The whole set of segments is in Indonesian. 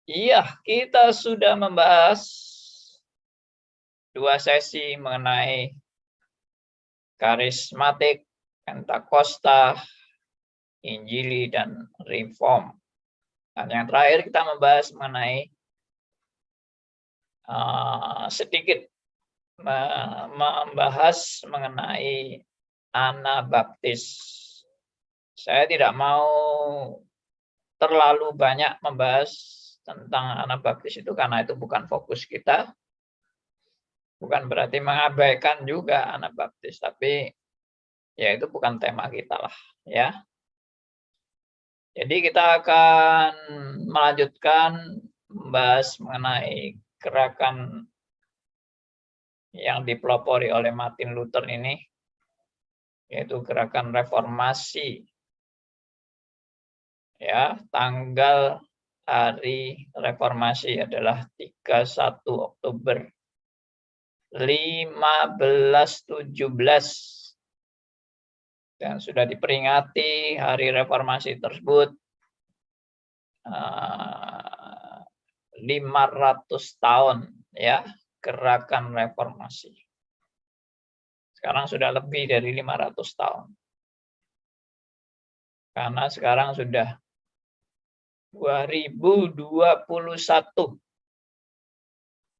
Iya, kita sudah membahas 2 sesi mengenai karismatik, Pentakosta, Injili, dan Reform. Dan yang terakhir kita membahas mengenai sedikit membahas mengenai Anabaptis. Saya tidak mau terlalu banyak membahas tentang Anabaptis itu karena itu bukan fokus kita. Bukan berarti mengabaikan juga Anabaptis, tapi ya itu bukan tema kita lah ya. Jadi kita akan melanjutkan membahas mengenai gerakan yang dipelopori oleh Martin Luther ini, yaitu gerakan reformasi. Ya, tanggal hari reformasi adalah 31 Oktober 1517. Dan sudah diperingati hari reformasi tersebut 500 tahun ya, gerakan reformasi. Sekarang sudah lebih dari 500 tahun. Karena sekarang sudah 2021.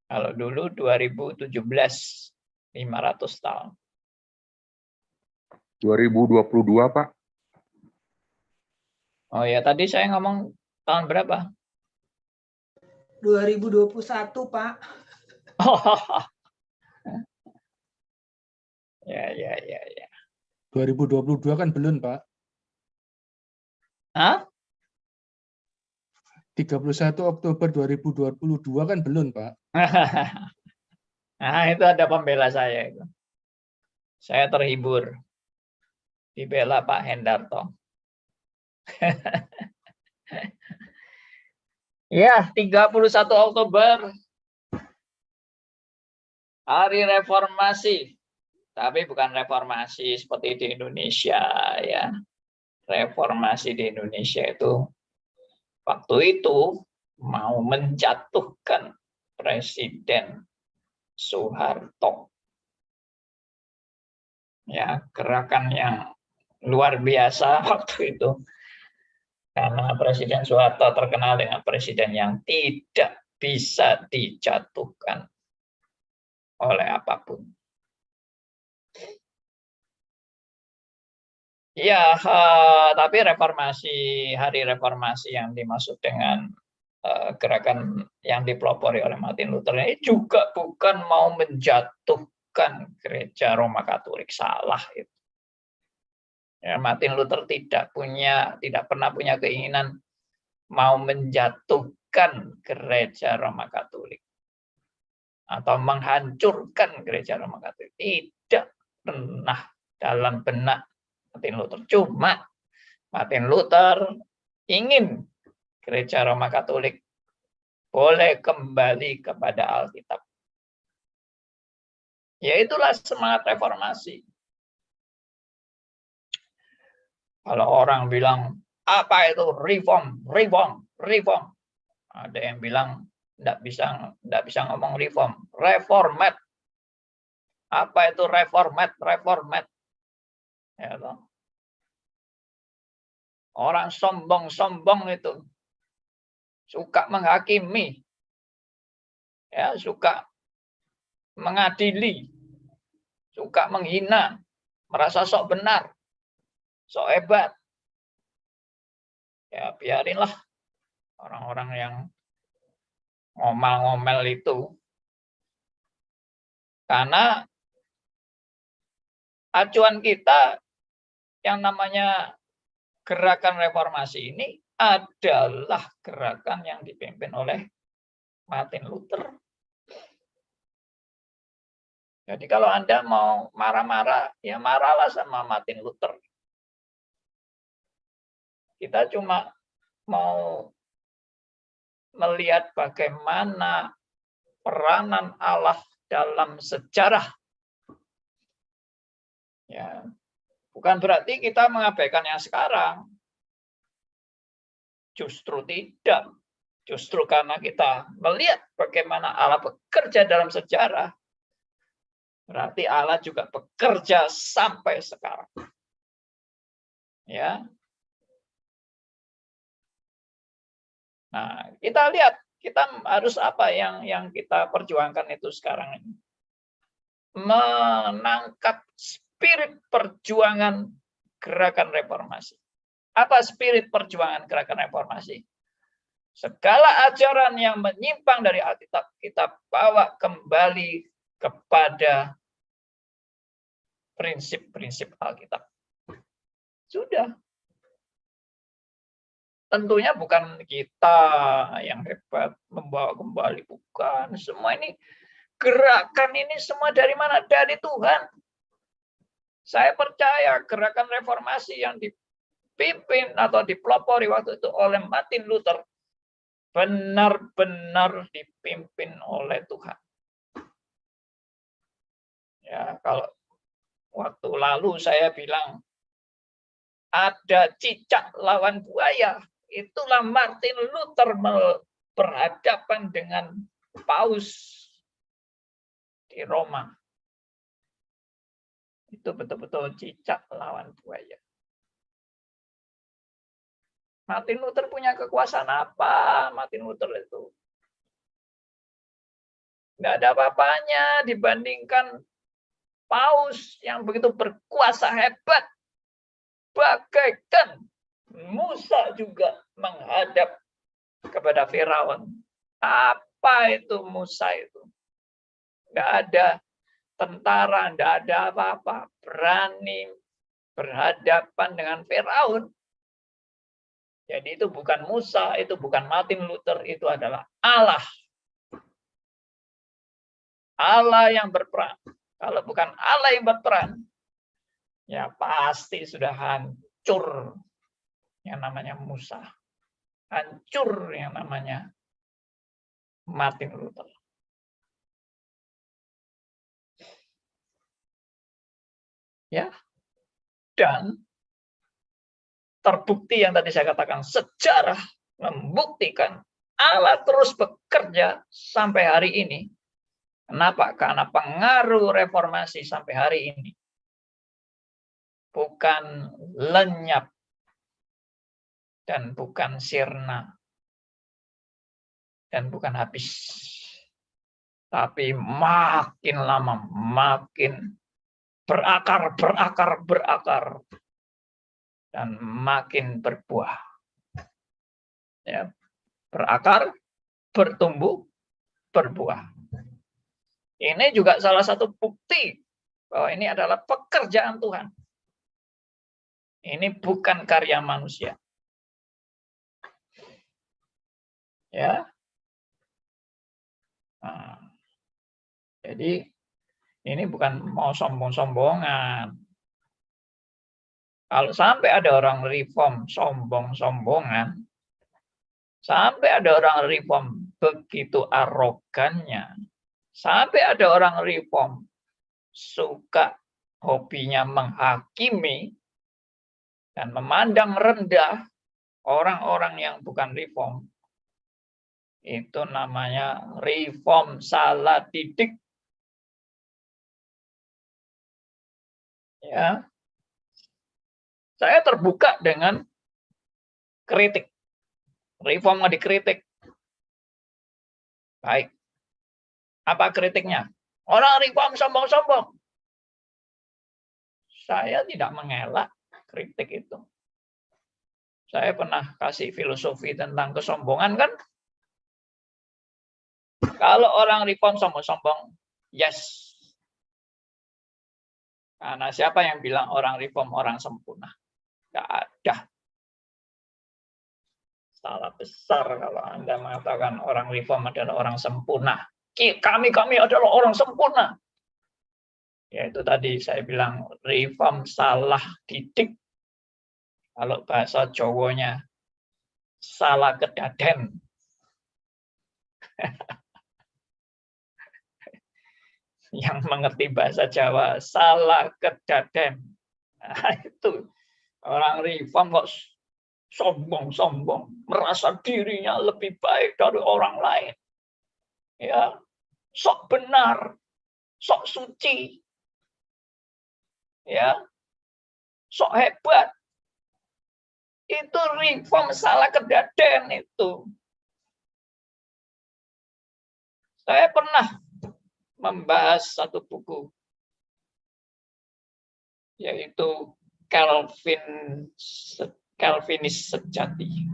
Kalau dulu 2017, 500 tahun. 2022, Pak. Oh ya, tadi saya ngomong tahun berapa? 2021, Pak. Ya. 2022 kan belum, Pak. Hah? 31 Oktober 2022 kan belum, Pak. Nah, itu ada pembela saya itu. Saya terhibur dibela Pak Hendarto. Ya, 31 Oktober hari reformasi. Tapi bukan reformasi seperti di Indonesia ya. Reformasi di Indonesia itu waktu itu mau menjatuhkan Presiden Soeharto. Ya, gerakan yang luar biasa waktu itu. Karena Presiden Soeharto terkenal dengan presiden yang tidak bisa dijatuhkan oleh apapun. Ya, tapi hari reformasi yang dimaksud dengan gerakan yang dipelopori oleh Martin Luther ini juga bukan mau menjatuhkan gereja Roma Katolik, salah itu. Ya, Martin Luther tidak pernah punya keinginan mau menjatuhkan gereja Roma Katolik atau menghancurkan gereja Roma Katolik. Tidak pernah dalam benak Martin Luther. Cuma Martin Luther ingin gereja Roma Katolik boleh kembali kepada Alkitab. Ya itulah semangat reformasi. Kalau orang bilang, apa itu reform? Ada yang bilang, tidak bisa ngomong reform. Reformat. Apa itu reformat? Ya, orang sombong itu suka menghakimi, ya, suka mengadili, suka menghina, merasa sok benar, sok hebat. Ya biarinlah orang-orang yang ngomel-ngomel itu. Karena acuan kita yang namanya gerakan reformasi ini adalah gerakan yang dipimpin oleh Martin Luther. Jadi kalau Anda mau marah-marah, ya marahlah sama Martin Luther. Kita cuma mau melihat bagaimana peranan Allah dalam sejarah. Ya, bukan berarti kita mengabaikan yang sekarang. Justru tidak. Justru karena kita melihat bagaimana Allah bekerja dalam sejarah, berarti Allah juga bekerja sampai sekarang. Ya. Nah, kita lihat kita harus apa yang kita perjuangkan itu sekarang ini. Menangkap spirit perjuangan gerakan reformasi. Apa spirit perjuangan gerakan reformasi? Segala ajaran yang menyimpang dari Alkitab kita bawa kembali kepada prinsip-prinsip Alkitab. Sudah. Tentunya bukan kita yang hebat membawa kembali, bukan. Semua ini gerakan ini semua dari mana? Dari Tuhan. Saya percaya gerakan reformasi yang dipimpin atau dipelopori waktu itu oleh Martin Luther benar-benar dipimpin oleh Tuhan. Ya, kalau waktu lalu saya bilang ada cicak lawan buaya, itulah Martin Luther berhadapan dengan Paus di Roma. Itu betul-betul cicak lawan buaya. Martin Luther punya kekuasaan apa? Martin Luther itu nggak ada apa-apanya dibandingkan Paus yang begitu berkuasa hebat. Bagaikan Musa juga menghadap kepada Firaun. Apa itu Musa itu? Nggak ada tentara, nggak ada apa-apa. Berani berhadapan dengan Firaun. Jadi itu bukan Musa, itu bukan Martin Luther, itu adalah Allah. Allah yang berperan. Kalau bukan Allah yang berperan, ya pasti sudah hancur yang namanya Musa. Hancur yang namanya Martin Luther. Ya. Dan terbukti yang tadi saya katakan, sejarah membuktikan Allah terus bekerja sampai hari ini. Kenapa? Karena pengaruh reformasi sampai hari ini bukan lenyap dan bukan sirna dan bukan habis, tapi makin lama makin berakar dan makin berbuah. Ya, berakar, bertumbuh, berbuah. Ini juga salah satu bukti bahwa ini adalah pekerjaan Tuhan. Ini bukan karya manusia. Ya. Nah, jadi ini bukan mau sombong-sombongan. Kalau sampai ada orang reform sombong-sombongan, sampai ada orang reform begitu arogannya, sampai ada orang reform suka hobinya menghakimi dan memandang rendah orang-orang yang bukan reform, itu namanya reform salah didik. Ya. Saya terbuka dengan kritik. Reform nggak dikritik. Baik. Apa kritiknya? Orang reform sombong-sombong. Saya tidak mengelak kritik itu. Saya pernah kasih filosofi tentang kesombongan kan. Kalau orang reform sombong-sombong, yes. Karena siapa yang bilang orang reform orang sempurna? Nggak ada. Salah besar kalau Anda mengatakan orang reform adalah orang sempurna. Kami adalah orang sempurna. Ya itu tadi saya bilang reform salah didik. Kalau bahasa Jawanya salah kedaden. Yang mengerti bahasa Jawa salah kedaden. Nah, itu orang reform kok sombong-sombong, merasa dirinya lebih baik dari orang lain. Ya, sok benar, sok suci. Ya, sok hebat. Itu reform salah kedaden itu. Saya pernah membahas satu buku, yaitu Calvinis Sejati.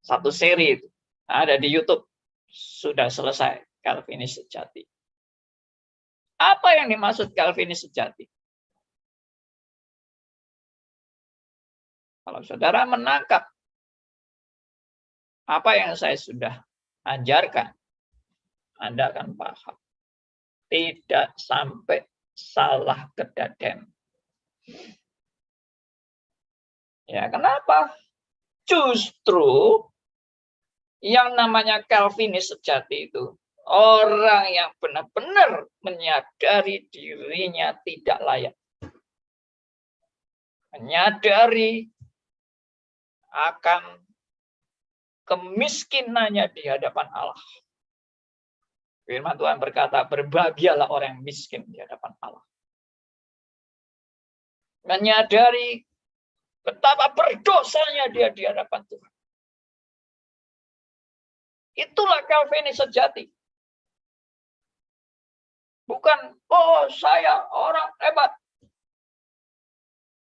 Satu seri itu ada di YouTube, sudah selesai, Calvinis Sejati. Apa yang dimaksud Calvinis Sejati? Kalau saudara menangkap apa yang saya sudah ajarkan, Anda akan paham. Tidak sampai salah kedaden. Ya, kenapa? Justru yang namanya Calvinis sejati itu orang yang benar-benar menyadari dirinya tidak layak. Menyadari akan kemiskinannya di hadapan Allah. Firman Tuhan berkata, berbahagialah orang yang miskin di hadapan Allah. Menyadari betapa berdosanya dia di hadapan Tuhan. Itulah Calvinis sejati. Bukan, oh saya orang hebat.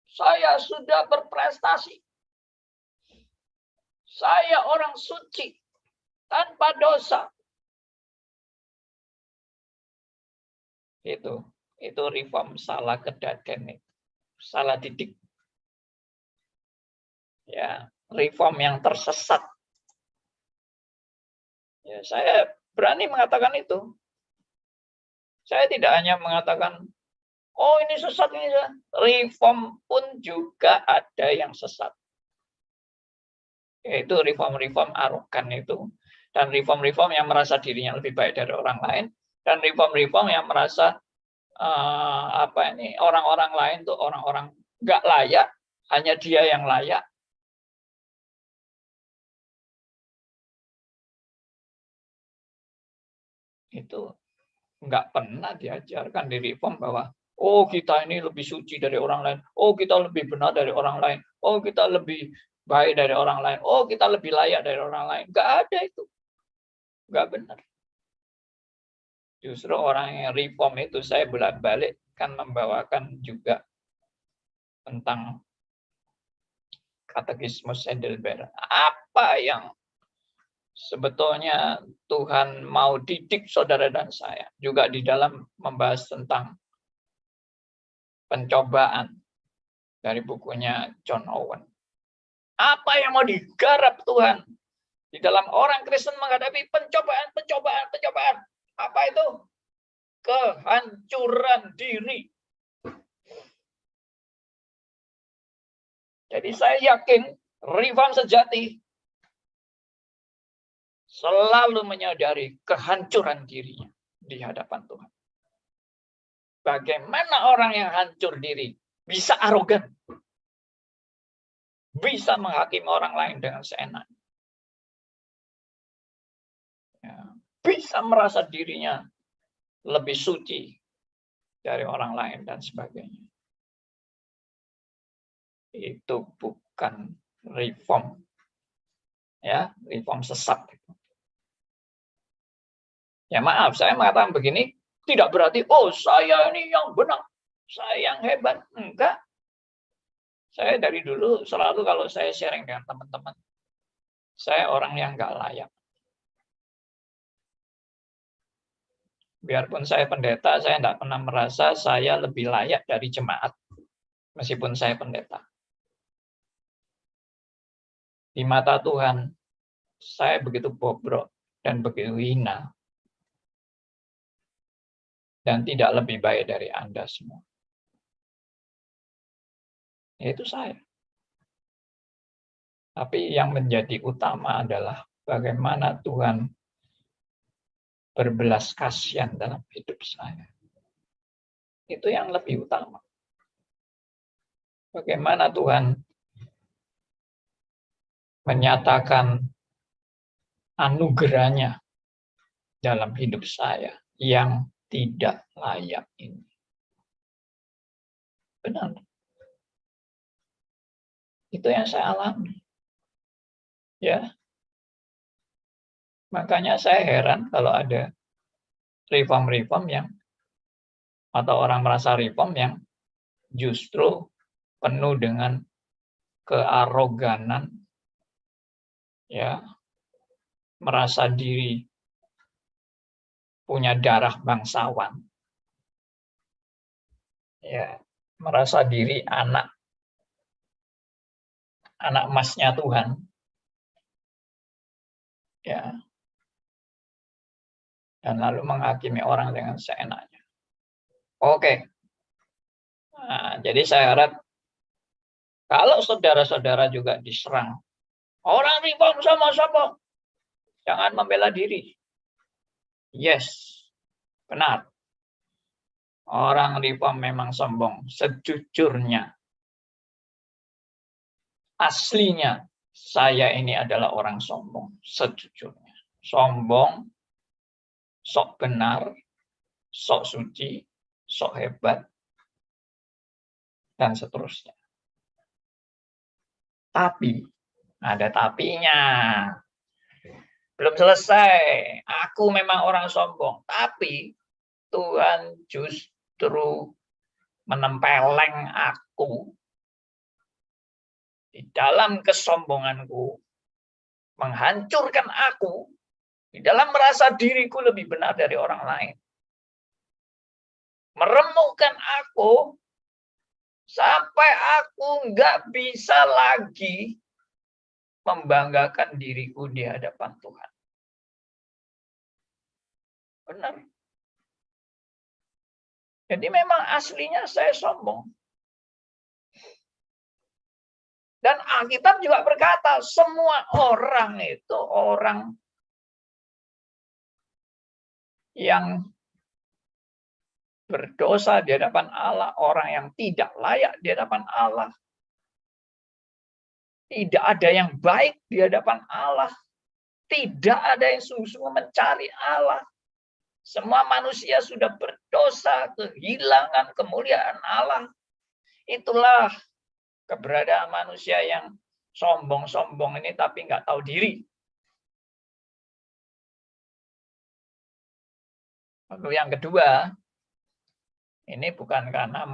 Saya sudah berprestasi. Saya orang suci. Tanpa dosa. Itu reform salah kedaden, salah didik. Ya, reform yang tersesat. Ya, saya berani mengatakan itu. Saya tidak hanya mengatakan, oh ini sesat, ini sesat. Reform pun juga ada yang sesat. Yaitu reform-reform arogan itu. Dan reform-reform yang merasa dirinya lebih baik dari orang lain. Dan reform-reform yang merasa orang-orang lain tuh orang-orang nggak layak, hanya dia yang layak. Itu nggak pernah diajarkan di reform bahwa oh kita ini lebih suci dari orang lain, oh kita lebih benar dari orang lain, oh kita lebih baik dari orang lain, oh kita lebih layak dari orang lain. Nggak ada itu. Nggak benar. Justru orang yang reform itu saya bolak-balik kan membawakan juga tentang katekismus Heidelberg. Apa yang sebetulnya Tuhan mau didik saudara dan saya. Juga di dalam membahas tentang pencobaan dari bukunya John Owen. Apa yang mau digarap Tuhan di dalam orang Kristen menghadapi pencobaan. Apa itu? Kehancuran diri. Jadi saya yakin reform sejati selalu menyadari kehancuran dirinya di hadapan Tuhan. Bagaimana orang yang hancur diri bisa arogan, bisa menghakimi orang lain dengan seenaknya, bisa merasa dirinya lebih suci dari orang lain dan sebagainya. Itu bukan reform, ya, reform sesat. Ya maaf, saya mengatakan begini tidak berarti oh saya ini yang benar, saya yang hebat. Enggak. Saya dari dulu selalu kalau saya sharing dengan teman-teman, saya orang yang enggak layak. Biarpun saya pendeta, saya tidak pernah merasa saya lebih layak dari jemaat, meskipun saya pendeta. Di mata Tuhan, saya begitu bobrok dan begitu hina. Dan tidak lebih baik dari Anda semua. Itu saya. Tapi yang menjadi utama adalah bagaimana Tuhan berbelas kasihan dalam hidup saya. Itu yang lebih utama. Bagaimana Tuhan menyatakan anugerahnya dalam hidup saya yang tidak layak ini. Benar. Itu yang saya alami. Ya. Makanya saya heran kalau ada reform-reform yang atau orang merasa reform yang justru penuh dengan kearoganan, ya, merasa diri punya darah bangsawan, ya, merasa diri anak emasnya Tuhan, ya, dan lalu menghakimi orang dengan seenaknya. Oke, nah, jadi saya harap kalau saudara-saudara juga diserang, orang reform sama-sama, jangan membela diri. Yes, benar. Orang reform memang sombong. Sejujurnya, aslinya, saya ini adalah orang sombong. Sejujurnya. Sombong, sok benar, sok suci, sok hebat, dan seterusnya. Tapi, ada tapinya. Belum selesai. Aku memang orang sombong. Tapi, Tuhan justru menempeleng aku di dalam kesombonganku, menghancurkan aku, di dalam merasa diriku lebih benar dari orang lain. Meremukkan aku, sampai aku nggak bisa lagi membanggakan diriku di hadapan Tuhan. Benar. Jadi memang aslinya saya sombong. Dan Alkitab juga berkata, semua orang itu orang yang berdosa di hadapan Allah, orang yang tidak layak di hadapan Allah. Tidak ada yang baik di hadapan Allah. Tidak ada yang sungguh-sungguh mencari Allah. Semua manusia sudah berdosa, kehilangan kemuliaan Allah. Itulah keberadaan manusia yang sombong-sombong ini tapi nggak tahu diri. Lalu yang kedua, ini bukan karena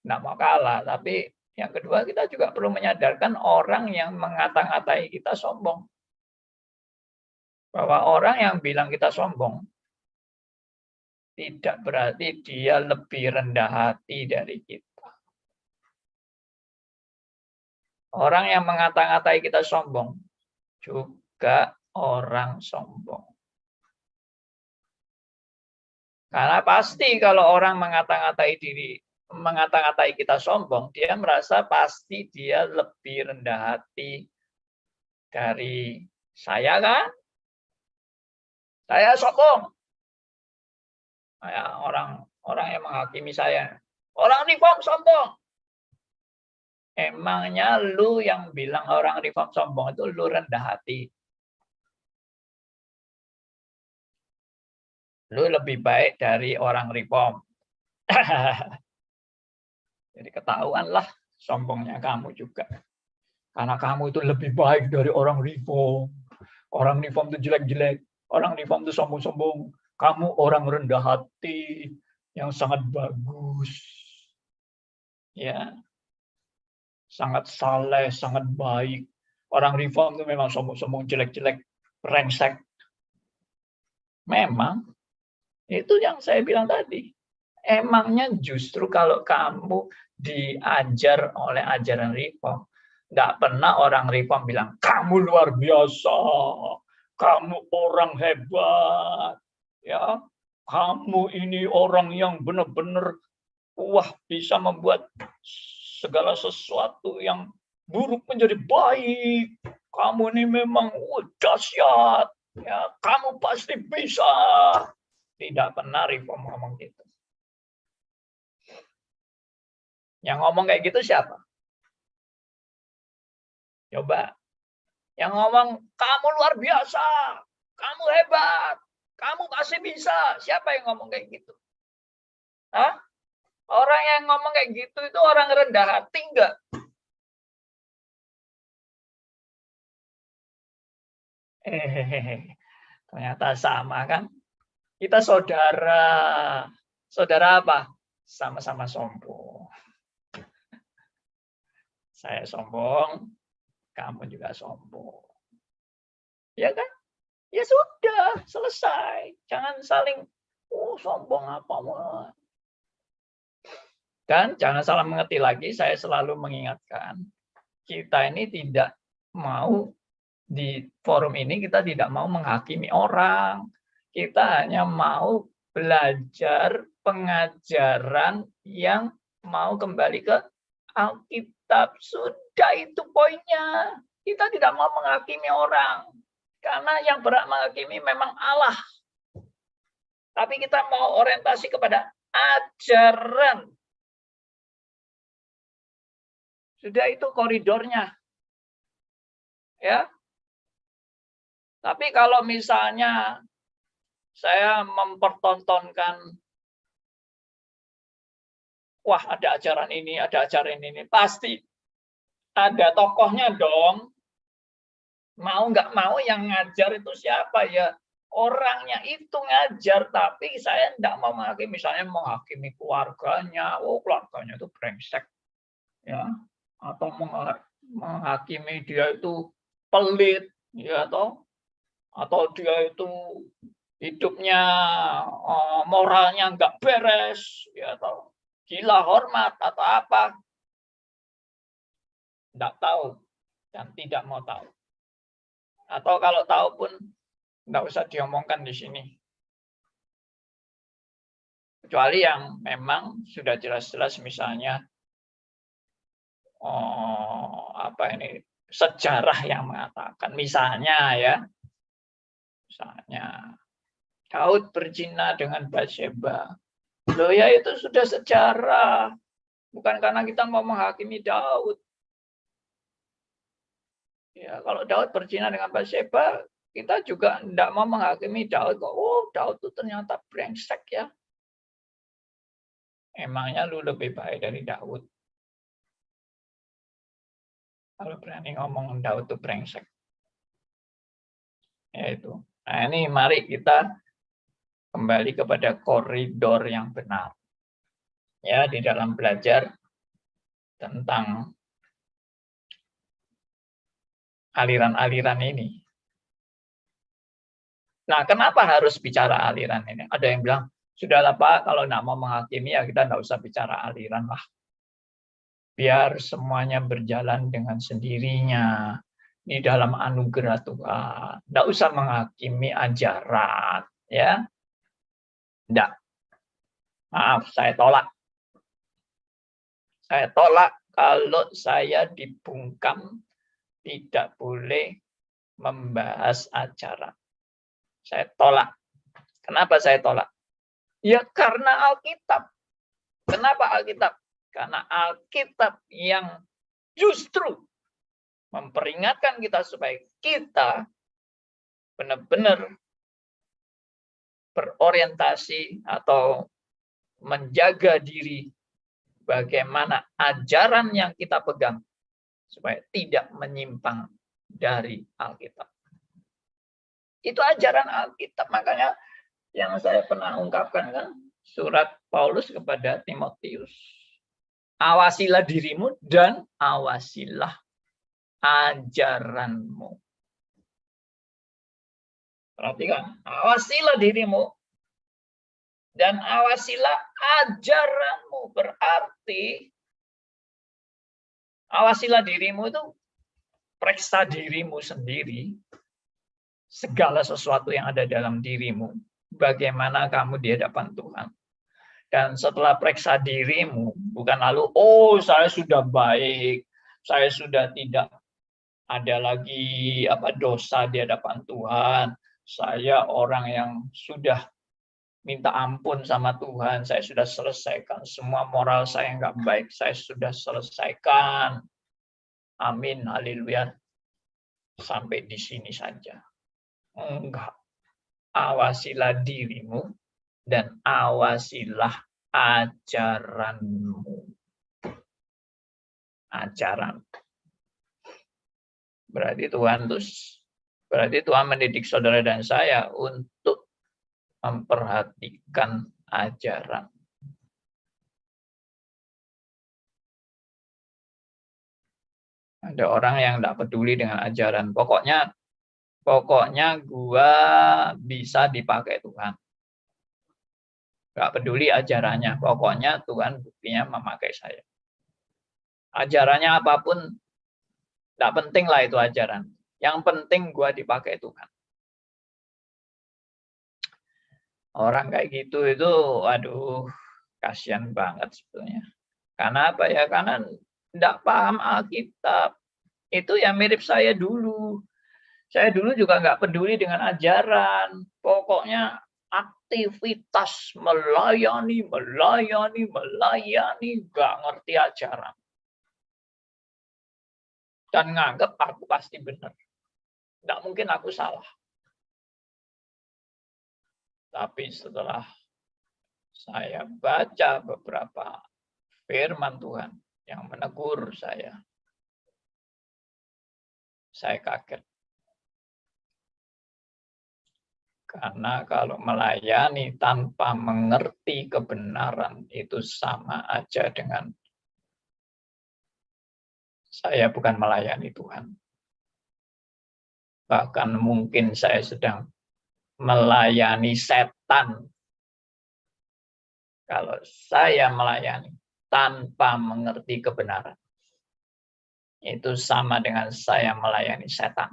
nggak mau kalah, tapi yang kedua kita juga perlu menyadarkan orang yang mengata-ngatai kita sombong. Bahwa orang yang bilang kita sombong, tidak berarti dia lebih rendah hati dari kita. Orang yang mengata-ngatai kita sombong, juga orang sombong. Karena pasti kalau orang mengata-ngatai kita sombong, dia merasa pasti dia lebih rendah hati dari saya kan? Saya sombong. Orang yang menghakimi saya. Orang reform sombong. Emangnya lu yang bilang orang reform sombong itu lu rendah hati. Lu lebih baik dari orang reform. Jadi ketahuanlah sombongnya kamu juga. Karena kamu itu lebih baik dari orang reform. Orang reform itu jelek-jelek. Orang reform itu sombong-sombong. Kamu orang rendah hati yang sangat bagus. Ya. Sangat saleh, sangat baik. Orang reform itu memang sombong-sombong, jelek-jelek, brengsek. Memang itu yang saya bilang tadi. Emangnya justru kalau kamu diajar oleh ajaran reform, nggak pernah orang reform bilang, kamu luar biasa, kamu orang hebat, ya, kamu ini orang yang benar-benar wah bisa membuat segala sesuatu yang buruk menjadi baik. Kamu ini memang dahsyat, ya, kamu pasti bisa. Tidak pernah reform ngomong gitu. Yang ngomong kayak gitu siapa? Coba. Yang ngomong, kamu luar biasa, kamu hebat, kamu pasti bisa. Siapa yang ngomong kayak gitu? Hah? Orang yang ngomong kayak gitu itu orang rendah hati enggak? Ternyata sama kan? Kita saudara. Saudara apa? Sama-sama sombong. Saya sombong, kamu juga sombong. Ya kan? Ya sudah, selesai. Jangan saling, sombong apa. Dan jangan salah mengerti lagi, saya selalu mengingatkan, kita ini tidak mau, di forum ini kita tidak mau menghakimi orang. Kita hanya mau belajar pengajaran yang mau kembali ke Alkitab. Sudah, itu poinnya. Kita tidak mau menghakimi orang. Karena yang berhak menghakimi memang Allah. Tapi kita mau orientasi kepada ajaran. Sudah, itu koridornya. Ya. Tapi kalau misalnya saya mempertontonkan, wah ada ajaran ini, ada ajaran ini, pasti ada tokohnya dong. Mau nggak mau yang ngajar itu siapa ya? Orangnya itu ngajar, tapi saya tidak mau menghakimi. Misalnya menghakimi keluarganya, keluarganya itu brengsek, ya, atau menghakimi dia itu pelit, ya, atau dia itu hidupnya moralnya nggak beres, ya, atau gila hormat atau apa. Nggak tahu dan tidak mau tahu. Atau kalau tahu pun nggak usah diomongkan di sini. Kecuali yang memang sudah jelas-jelas, misalnya sejarah yang mengatakan, misalnya Daud berzina dengan Batsyeba. Loh ya, itu sudah sejarah. Bukan karena kita mau menghakimi Daud. Ya, kalau Daud berzina dengan Batsyeba, kita juga tidak mau menghakimi Daud. Daud itu ternyata brengsek ya. Emangnya lu lebih baik dari Daud? Kalau berani ngomong Daud itu brengsek. Ya itu. Nah, ini mari kita kembali kepada koridor yang benar. Ya, di dalam belajar tentang aliran-aliran ini. Nah, kenapa harus bicara aliran ini? Ada yang bilang, sudahlah Pak, kalau nggak mau menghakimi ya kita nggak usah bicara aliran lah. Biar semuanya berjalan dengan sendirinya di dalam anugerah Tuhan. Nggak usah menghakimi ajaran, ya. Nggak. Maaf, saya tolak. Saya tolak kalau saya dibungkam tidak boleh membahas ajaran. Saya tolak. Kenapa saya tolak? Ya karena Alkitab. Kenapa Alkitab? Karena Alkitab yang justru memperingatkan kita supaya kita benar-benar berorientasi atau menjaga diri bagaimana ajaran yang kita pegang supaya tidak menyimpang dari Alkitab. Itu ajaran Alkitab, makanya yang saya pernah ungkapkan kan surat Paulus kepada Timotius. Awasilah dirimu dan awasilah ajaranmu. Perhatikan, awasilah dirimu dan awasilah ajaranmu. Berarti awasilah dirimu itu periksa dirimu sendiri. Segala sesuatu yang ada dalam dirimu. Bagaimana kamu di hadapan Tuhan. Dan setelah periksa dirimu, bukan lalu, saya sudah baik, saya sudah tidak ada lagi dosa di hadapan Tuhan, saya orang yang sudah minta ampun sama Tuhan, saya sudah selesaikan. Semua moral saya nggak baik, saya sudah selesaikan. Amin, haleluya. Sampai di sini saja. Enggak. Awasilah dirimu dan awasilah ajaranmu. Ajaran. Berarti Tuhan mendidik saudara dan saya untuk memperhatikan ajaran. Ada orang yang tidak peduli dengan ajaran. Pokoknya gua bisa dipakai Tuhan. Nggak peduli ajarannya. Pokoknya Tuhan buktinya memakai saya. Ajarannya apapun, tidak penting lah itu ajaran. Yang penting gua dipakai Tuhan. Orang kayak gitu itu, aduh, kasihan banget sebetulnya. Karena apa ya? Karena tidak paham Alkitab. Itu yang mirip saya dulu. Saya dulu juga nggak peduli dengan ajaran. Pokoknya aktivitas melayani, nggak ngerti ajaran. Dan nganggap aku pasti benar. Nggak mungkin aku salah. Tapi setelah saya baca beberapa firman Tuhan yang menegur saya kaget. Karena kalau melayani tanpa mengerti kebenaran itu sama aja dengan saya bukan melayani Tuhan. Bahkan mungkin saya sedang melayani setan. Kalau saya melayani tanpa mengerti kebenaran, itu sama dengan saya melayani setan.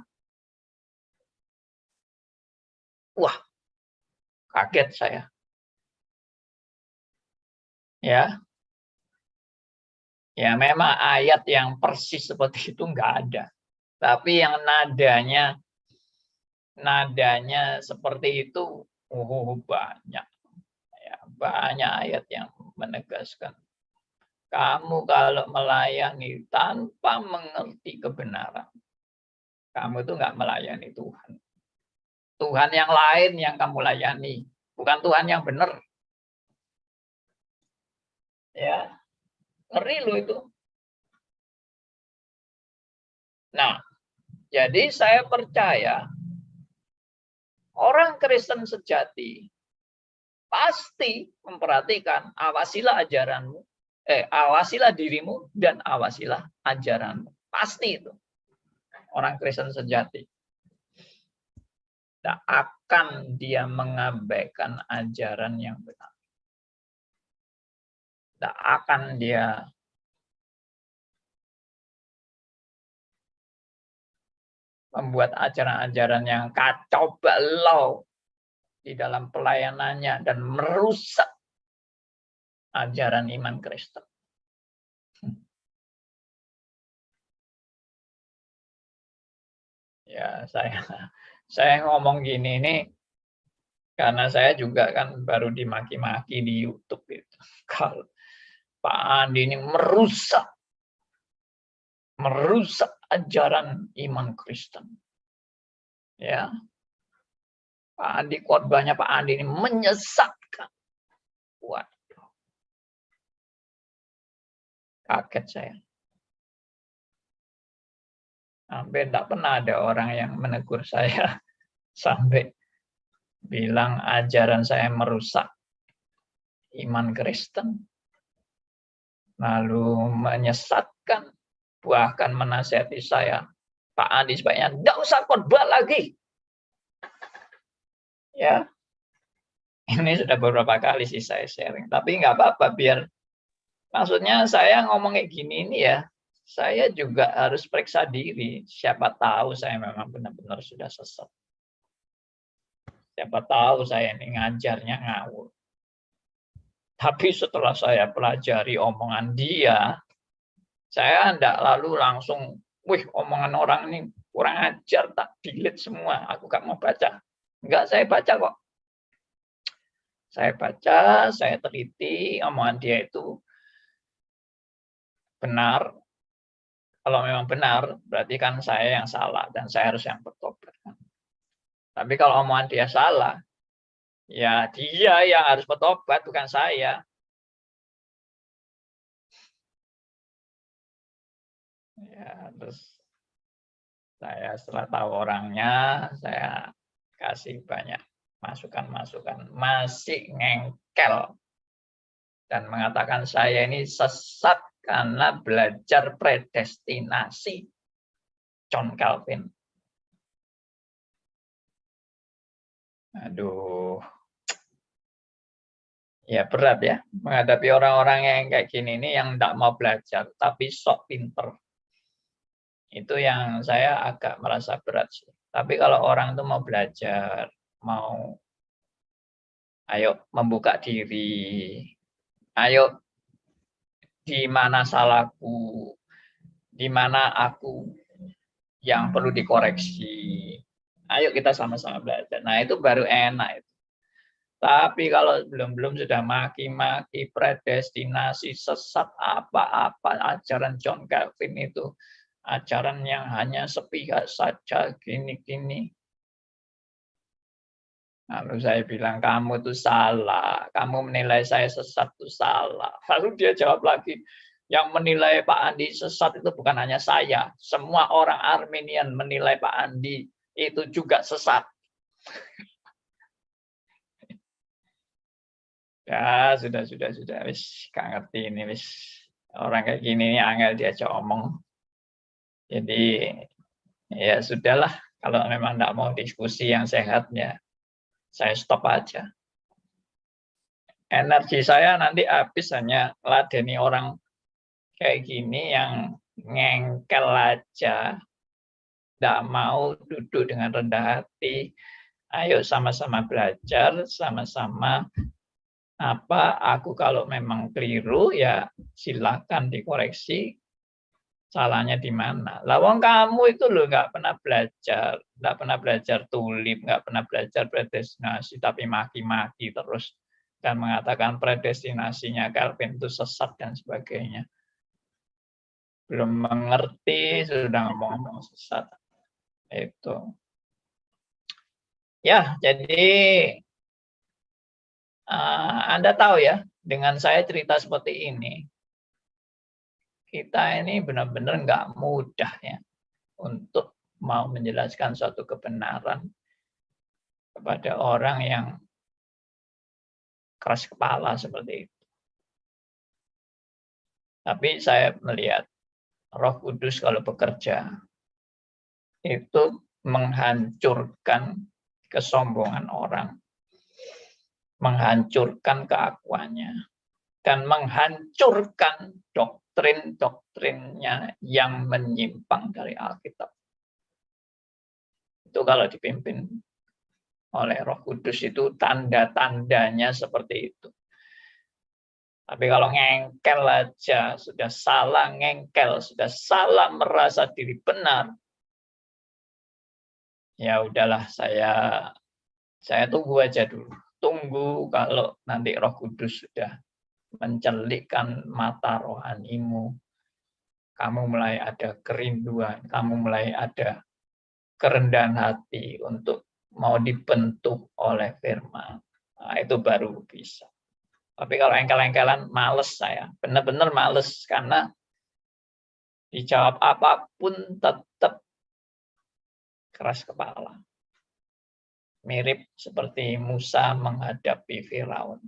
Wah, kaget saya. Ya memang ayat yang persis seperti itu nggak ada. Tapi yang nadanya seperti itu, banyak. Ya, banyak ayat yang menegaskan. Kamu kalau melayani tanpa mengerti kebenaran, kamu itu nggak melayani Tuhan. Tuhan yang lain yang kamu layani, bukan Tuhan yang benar. Ya, ngeri loh itu. Nah, jadi saya percaya orang Kristen sejati pasti memperhatikan, awasilah ajaranmu, awasilah dirimu dan awasilah ajaranmu. Pasti itu. Orang Kristen sejati. Tidak akan dia mengabaikan ajaran yang benar. Tidak akan dia membuat ajaran-ajaran yang kacau balau di dalam pelayanannya dan merusak ajaran iman Kristen. Ya, saya ngomong gini ini karena saya juga kan baru dimaki-maki di YouTube itu. Kalau Pak Andi ini merusak ajaran iman Kristen. Ya. Pak Andi, khotbahnya Pak Andi ini menyesatkan. Waduh. Kaget saya. Sampai tidak pernah ada orang yang menegur saya sampai bilang ajaran saya merusak iman Kristen. Lalu menyesatkan, bahkan menasihati saya, Pak Andi sebaiknya tidak usah khotbah lagi. Ya, ini sudah beberapa kali sih saya sharing, tapi nggak apa-apa, biar maksudnya saya ngomong kayak gini ini ya, saya juga harus periksa diri. Siapa tahu saya memang benar-benar sudah sesat. Siapa tahu saya ini ngajarnya ngawur. Tapi setelah saya pelajari omongan dia, saya tidak lalu langsung, wih omongan orang ini kurang ajar, tak delete semua, aku gak mau baca. Enggak, saya baca kok. Saya baca, saya teliti, omongan dia itu benar. Kalau memang benar, berarti kan saya yang salah dan saya harus yang bertobat. Tapi kalau omongan dia salah, ya dia yang harus bertobat, bukan saya. Ya, terus saya setelah tahu orangnya, saya kasih banyak masukan-masukan. Masih ngengkel dan mengatakan saya ini sesat karena belajar predestinasi John Calvin. Aduh, ya berat ya menghadapi orang-orang yang kayak gini ini yang tidak mau belajar tapi sok pinter. Itu yang saya agak merasa berat sih. Tapi kalau orang itu mau belajar, mau ayo membuka diri, ayo di mana salahku, di mana aku yang perlu dikoreksi. Ayo kita sama-sama belajar. Nah, itu baru enak. Tapi kalau belum sudah maki-maki predestinasi sesat apa-apa ajaran John Calvin itu ajaran yang hanya sepihak saja gini-gini. Lalu saya bilang kamu tuh salah, kamu menilai saya sesat itu salah. Lalu dia jawab lagi, yang menilai Pak Andi sesat itu bukan hanya saya, semua orang Arminian menilai Pak Andi itu juga sesat. Ya, sudah. Wis, gak ngerti ini, wis. Orang kayak gini angel diajak omong. Jadi, ya sudahlah. Kalau memang tidak mau diskusi yang sehat, ya saya stop aja. Energi saya nanti habis hanya ladeni orang kayak gini yang ngengkel aja. Tidak mau duduk dengan rendah hati. Ayo sama-sama belajar, sama-sama aku kalau memang keliru ya silakan dikoreksi salahnya di mana. Lawang kamu itu loh nggak pernah belajar tulip, nggak pernah belajar predestinasi, tapi maki-maki terus dan mengatakan predestinasinya Calvin itu sesat dan sebagainya. Belum mengerti sudah ngomong-ngomong sesat. Itu. Ya, jadi Anda tahu ya, dengan saya cerita seperti ini, kita ini benar-benar nggak mudah ya untuk mau menjelaskan suatu kebenaran kepada orang yang keras kepala seperti itu. Tapi saya melihat Roh Kudus kalau bekerja itu menghancurkan kesombongan orang, menghancurkan keakuannya, dan menghancurkan doktrin-doktrinnya yang menyimpang dari Alkitab. Itu kalau dipimpin oleh Roh Kudus itu tanda-tandanya seperti itu. Tapi kalau ngengkel aja, sudah salah ngengkel, sudah salah merasa diri benar, ya udahlah saya tunggu aja dulu. Tunggu kalau nanti Roh Kudus sudah mencelikkan mata rohanimu, kamu mulai ada kerinduan, kamu mulai ada kerendahan hati untuk mau dibentuk oleh firman. Nah, itu baru bisa. Tapi kalau engkel-engkelan, males saya. Benar-benar males. Karena dijawab apapun tetap keras kepala. Mirip seperti Musa menghadapi Firaun.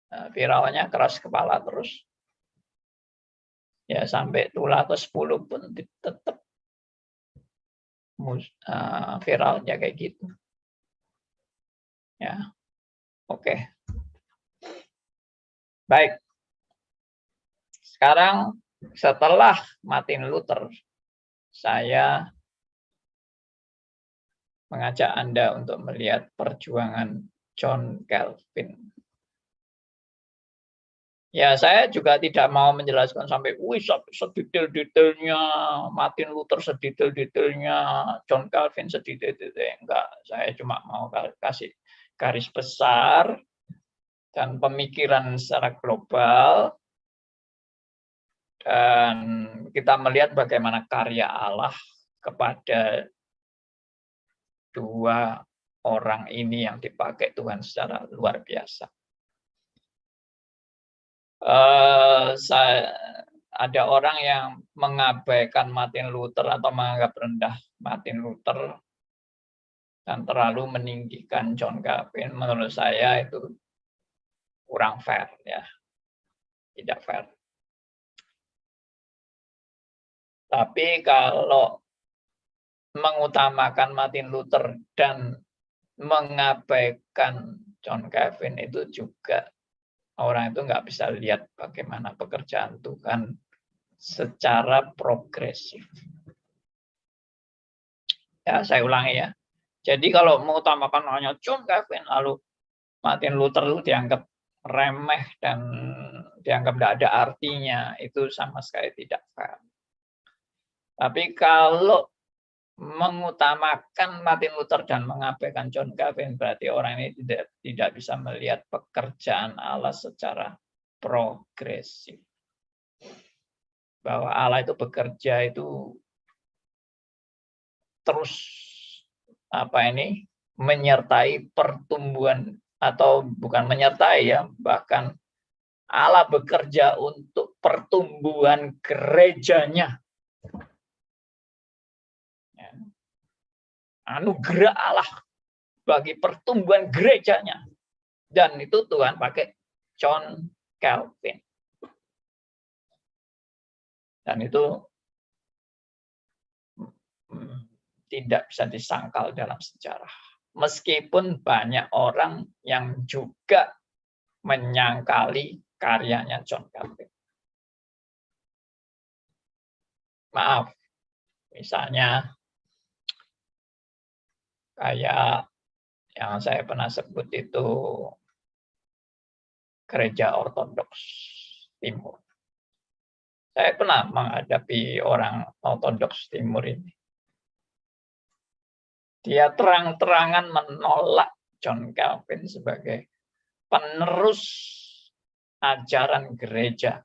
Nah, Firaunnya keras kepala terus. Ya sampai tulah ke-10 pun tetap Firaunnya kayak gitu. Ya, oke. Baik. Sekarang setelah Martin Luther, saya mengajak Anda untuk melihat perjuangan John Calvin. Ya, saya juga tidak mau menjelaskan sampai sedetail-detailnya Martin Luther, sedetail-detailnya John Calvin, sedetail-detailnya. Enggak, saya cuma mau kasih garis besar dan pemikiran secara global, dan kita melihat bagaimana karya Allah kepada dua orang ini yang dipakai Tuhan secara luar biasa. Ada orang yang mengabaikan Martin Luther atau menganggap rendah Martin Luther dan terlalu meninggikan John Calvin. Menurut saya itu kurang fair, ya, tidak fair. Tapi kalau mengutamakan Martin Luther dan mengabaikan John Calvin, itu juga orang itu nggak bisa lihat bagaimana pekerjaan Tuhan secara progresif. Ya, saya ulangi ya. Jadi kalau mengutamakan hanya John Calvin, lalu Martin Luther itu dianggap remeh dan dianggap tidak ada artinya, itu sama sekali tidak fair. Tapi kalau mengutamakan Martin Luther dan mengabaikan John Calvin, berarti orang ini tidak bisa melihat pekerjaan Allah secara progresif. Bahwa Allah itu bekerja itu terus menyertai pertumbuhan, atau bukan menyertai ya, bahkan Allah bekerja untuk pertumbuhan gerejanya. Anugerah Allah bagi pertumbuhan gerejanya. Dan itu Tuhan pakai John Calvin. Dan itu tidak bisa disangkal dalam sejarah. Meskipun banyak orang yang juga menyangkali karyanya John Calvin. Maaf, misalnya kayak yang saya pernah sebut itu Gereja Ortodoks Timur. Saya pernah menghadapi orang Ortodoks Timur ini. Dia terang-terangan menolak John Calvin sebagai penerus ajaran gereja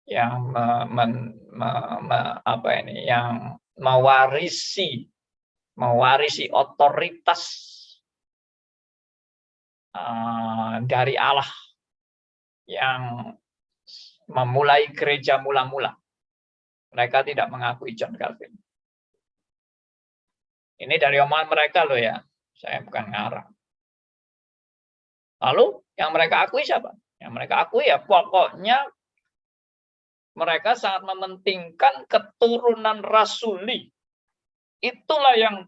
yang yang mewarisi otoritas dari Allah yang memulai gereja mula-mula. Mereka tidak mengakui John Calvin. Ini dari omongan mereka loh ya, saya bukan ngarang. Lalu yang mereka akui siapa? Yang mereka akui ya pokoknya mereka sangat mementingkan keturunan rasuli. Itulah yang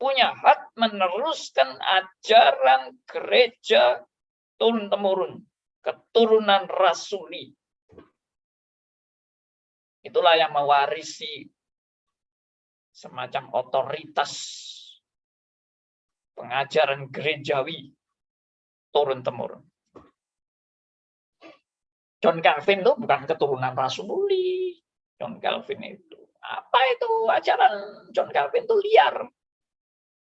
punya hak meneruskan ajaran gereja turun-temurun, keturunan rasuli. Itulah yang mewarisi semacam otoritas pengajaran gerejawi turun-temurun. John Calvin itu bukan keturunan rasuli. John Calvin itu apa itu ajaran John Calvin itu liar.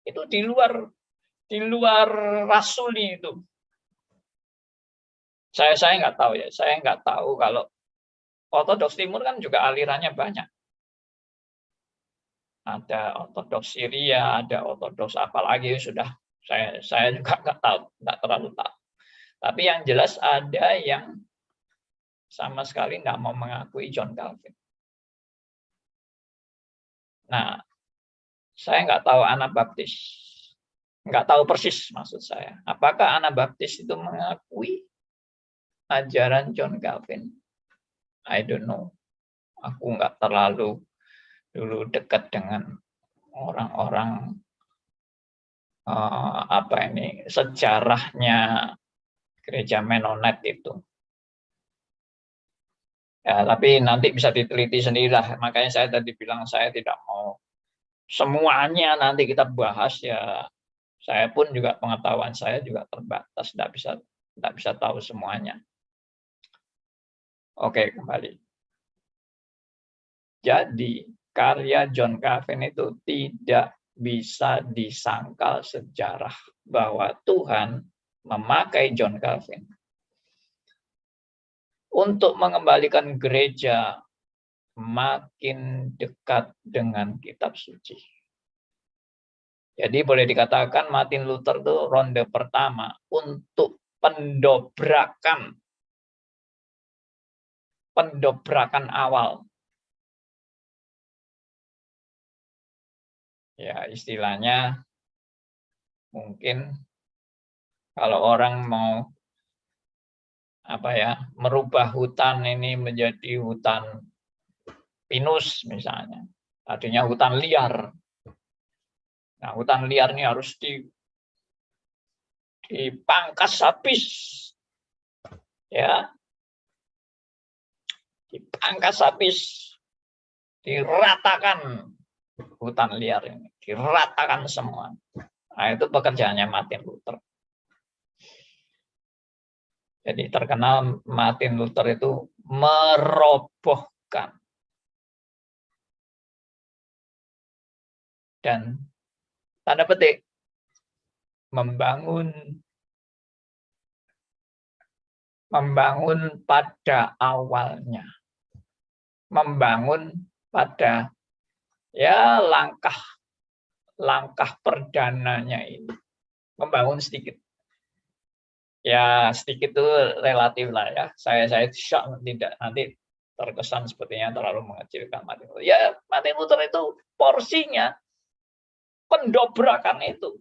Itu di luar rasuli itu. Saya nggak tahu ya. Saya nggak tahu kalau Ortodoks Timur kan juga alirannya banyak. Ada Ortodoks Syria, ada Ortodoks apalagi sudah saya juga nggak tahu, nggak terlalu tahu. Tapi yang jelas ada yang sama sekali nggak mau mengakui John Calvin. Nah, saya nggak tahu Anabaptis, nggak tahu persis maksud saya. Apakah Anabaptis itu mengakui ajaran John Calvin? I don't know. Aku nggak terlalu dulu dekat dengan orang-orang sejarahnya gereja Mennonite itu. Ya, tapi nanti bisa diteliti sendirilah. Makanya saya tadi bilang saya tidak mau semuanya nanti kita bahas ya. Saya pun juga pengetahuan saya juga terbatas, tidak bisa Tidak bisa tahu semuanya. Oke, kembali. Jadi, karya John Calvin itu tidak bisa disangkal sejarah bahwa Tuhan memakai John Calvin untuk mengembalikan gereja makin dekat dengan kitab suci. Jadi boleh dikatakan Martin Luther itu ronde pertama untuk pendobrakan awal. Ya, istilahnya mungkin kalau orang mau merubah hutan ini menjadi hutan pinus misalnya. Tadinya hutan liar. Nah, hutan liar ini harus dipangkas habis. Ya. Dipangkas habis. Diratakan hutan liar ini, diratakan semua. Nah, itu pekerjaannya Martin Luther. Jadi terkenal Martin Luther itu merobohkan dan tanda petik membangun pada awalnya, membangun pada langkah perdananya ini, membangun sedikit. Ya sedikit itu relatif lah ya. Saya shock tidak nanti terkesan sepertinya terlalu mengecilkan Martin Luther. Ya Martin Luther itu porsinya pendobrakan itu,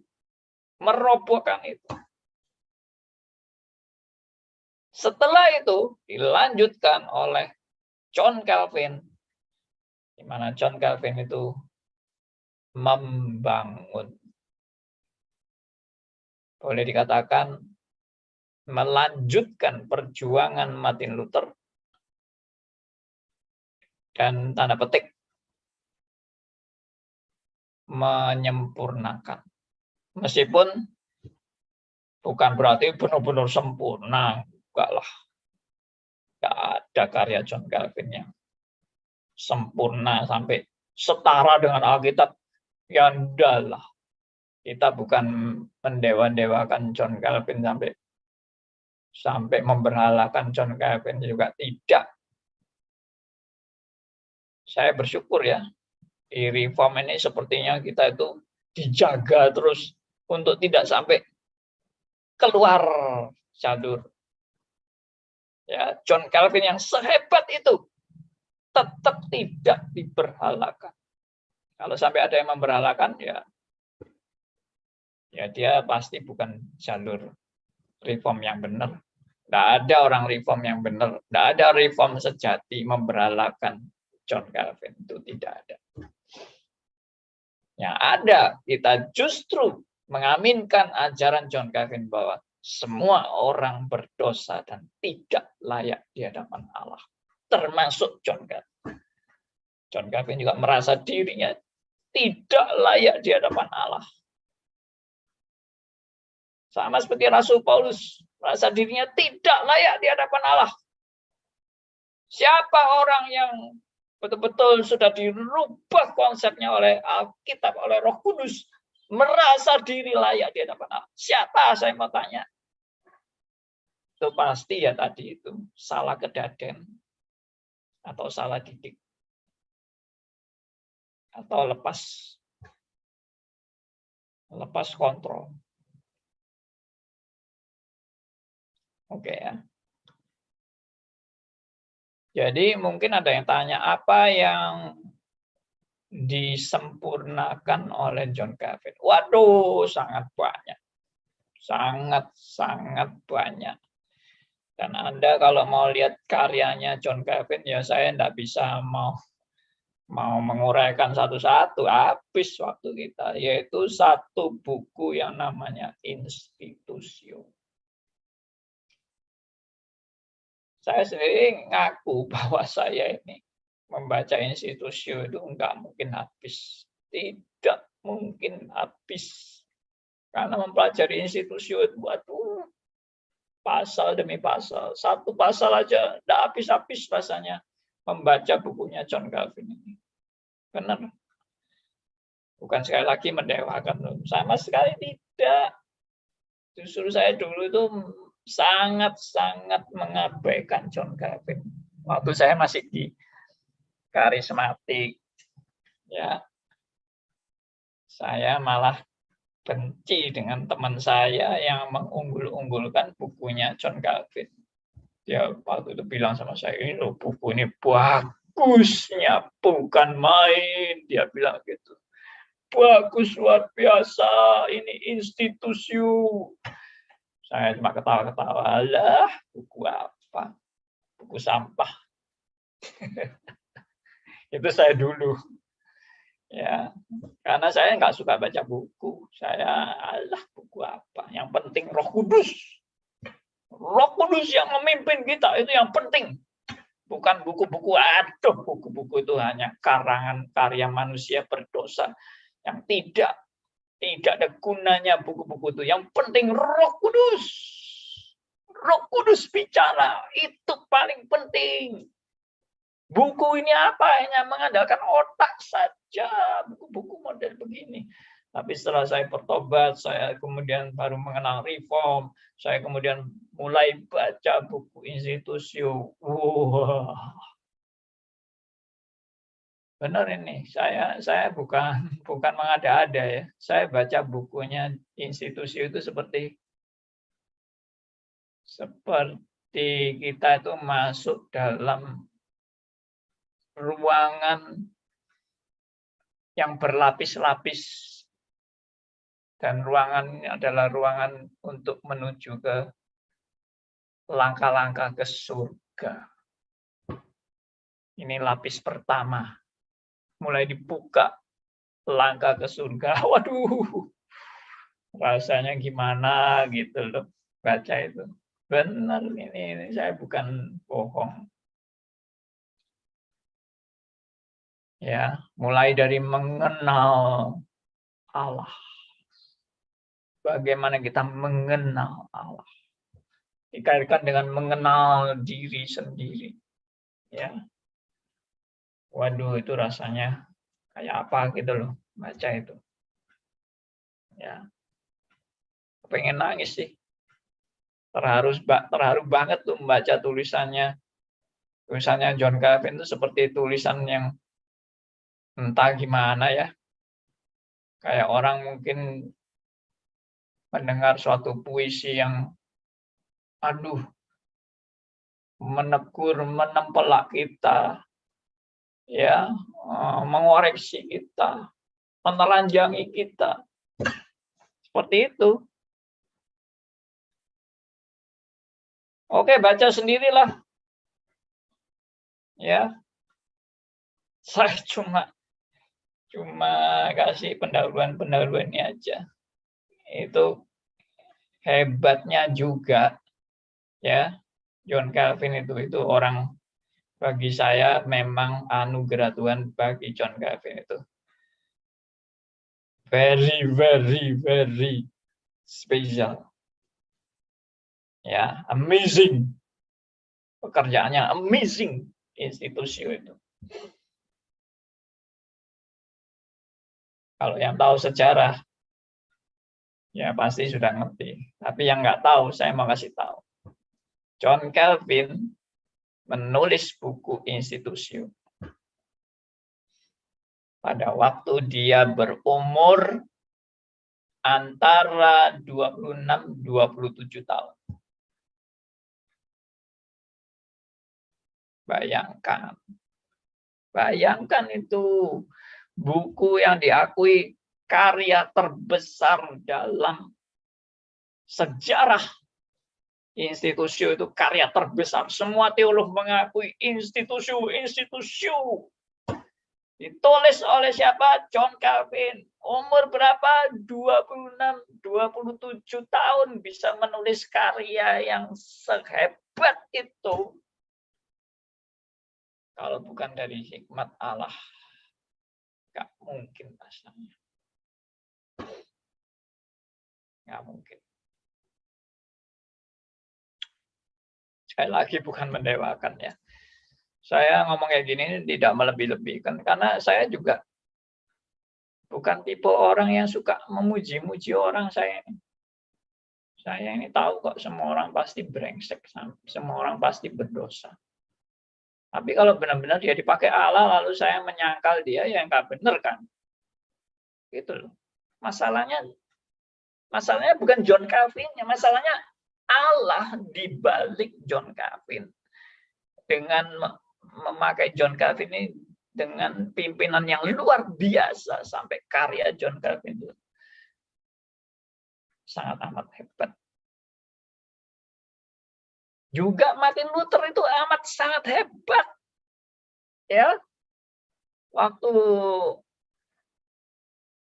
merobohkan itu. Setelah itu dilanjutkan oleh John Calvin, di mana John Calvin itu membangun, boleh dikatakan melanjutkan perjuangan Martin Luther dan tanda petik menyempurnakan. Meskipun bukan berarti benar-benar sempurna, enggak lah. Enggak ada karya John Calvin yang sempurna sampai setara dengan Alkitab. Ya enggak lah. Kita bukan mendewa-dewakan John Calvin sampai memberhalakan John Calvin juga tidak. Saya bersyukur ya, di reform ini sepertinya kita itu dijaga terus untuk tidak sampai keluar jalur. Ya, John Calvin yang sehebat itu tetap tidak diberhalakan. Kalau sampai ada yang memberhalakan, ya dia pasti bukan jalur reform yang benar. Tidak ada orang reform yang benar. Tidak ada reform sejati memberhalakan John Calvin. Itu tidak ada. Yang ada, kita justru mengaminkan ajaran John Calvin bahwa semua orang berdosa dan tidak layak di hadapan Allah. Termasuk John Calvin. John Calvin juga merasa dirinya tidak layak di hadapan Allah. Sama seperti Rasul Paulus, merasa dirinya tidak layak di hadapan Allah. Siapa orang yang betul-betul sudah dirubah konsepnya oleh Alkitab, oleh Roh Kudus, merasa diri layak di hadapan Allah? Siapa, saya mau tanya? Itu pasti ya tadi itu, salah kedaden, atau salah didik, atau lepas kontrol. Oke ya. Jadi mungkin ada yang tanya apa yang disempurnakan oleh John Calvin. Waduh, sangat banyak. Sangat banyak. Dan Anda kalau mau lihat karyanya John Calvin, ya saya tidak bisa mau menguraikan satu-satu. Habis waktu kita. Yaitu satu buku yang namanya Institutio. Saya sering ngaku bahwa saya ini membaca Institutio itu enggak mungkin habis. Tidak mungkin habis. Karena mempelajari Institutio itu, waduh, pasal demi pasal. Satu pasal aja tidak habis-habis rasanya membaca bukunya John Calvin ini. Benar. Bukan sekali lagi mendewakan. Sama sekali tidak. Justru saya dulu itu sangat-sangat mengabaikan John Calvin. Waktu saya masih di karismatik, ya, saya malah benci dengan teman saya yang mengunggul-unggulkan bukunya John Calvin. Dia waktu itu bilang sama saya, ini loh buku ini bagusnya bukan main. Dia bilang gitu. Bagus luar biasa, ini institusi. Saya cuma ketawa-ketawa, lah buku apa? Buku sampah. Itu saya dulu. Ya, karena saya nggak suka baca buku. Saya, alah buku apa? Yang penting Roh Kudus. Roh Kudus yang memimpin kita, itu yang penting. Bukan buku-buku, aduh buku-buku itu hanya karangan karya manusia berdosa yang tidak ada gunanya buku-buku itu. Yang penting Roh Kudus. Roh Kudus bicara, itu paling penting. Buku ini apa? Hanya mengandalkan otak saja. Buku-buku model begini. Tapi setelah saya bertobat, saya kemudian baru mengenal reform. Saya kemudian mulai baca buku institusi. Wah. Benar ini. Saya bukan mengada-ada ya. Saya baca bukunya institusi itu seperti kita itu masuk dalam ruangan yang berlapis-lapis, dan ruangan ini adalah ruangan untuk menuju ke langkah-langkah ke surga. Ini lapis pertama, mulai dibuka langkah ke surga. Waduh, rasanya gimana gitu loh baca itu. Benar ini saya bukan bohong. Ya, mulai dari mengenal Allah. Bagaimana kita mengenal Allah. Dikaitkan dengan mengenal diri sendiri. Ya. Waduh, itu rasanya kayak apa gitu loh baca itu. Ya. Pengen nangis sih. Terharu banget tuh membaca tulisannya. Tulisannya John Calvin itu seperti tulisan yang entah gimana ya. Kayak orang mungkin mendengar suatu puisi yang aduh, menegur, menempelak kita, ya, mengoreksi kita, menelanjangi kita, seperti itu. Oke, baca sendirilah, ya. Saya cuma kasih pendahuluan ini aja. Itu hebatnya juga, ya. John Calvin itu orang, bagi saya memang anugerah Tuhan bagi John Calvin itu very very very special, ya, amazing, pekerjaannya amazing, institusi itu. Kalau yang tahu sejarah ya pasti sudah ngerti, tapi yang nggak tahu saya mau kasih tahu. John Calvin menulis buku institusi pada waktu dia berumur antara 26-27 tahun. Bayangkan itu buku yang diakui karya terbesar dalam sejarah institusi, itu karya terbesar. Semua teolog mengakui institusi. Ditulis oleh siapa? John Calvin. Umur berapa? 26-27 tahun bisa menulis karya yang sehebat itu. Kalau bukan dari hikmat Allah, nggak mungkin rasanya. Nggak mungkin. Sekali lagi bukan mendewakan ya. Saya ngomong kayak gini tidak melebih-lebihkan karena saya juga bukan tipe orang yang suka memuji-muji orang. Saya ini tahu kok semua orang pasti brengsek, semua orang pasti berdosa. Tapi kalau benar-benar dia dipakai Allah lalu saya menyangkal dia, ya nggak benar kan? Gitu loh. Masalahnya bukan John Calvin-nya, masalahnya Allah di balik John Calvin. Dengan memakai John Calvin ini dengan pimpinan yang luar biasa sampai karya John Calvin itu sangat amat hebat. Juga Martin Luther itu amat sangat hebat. Ya. Waktu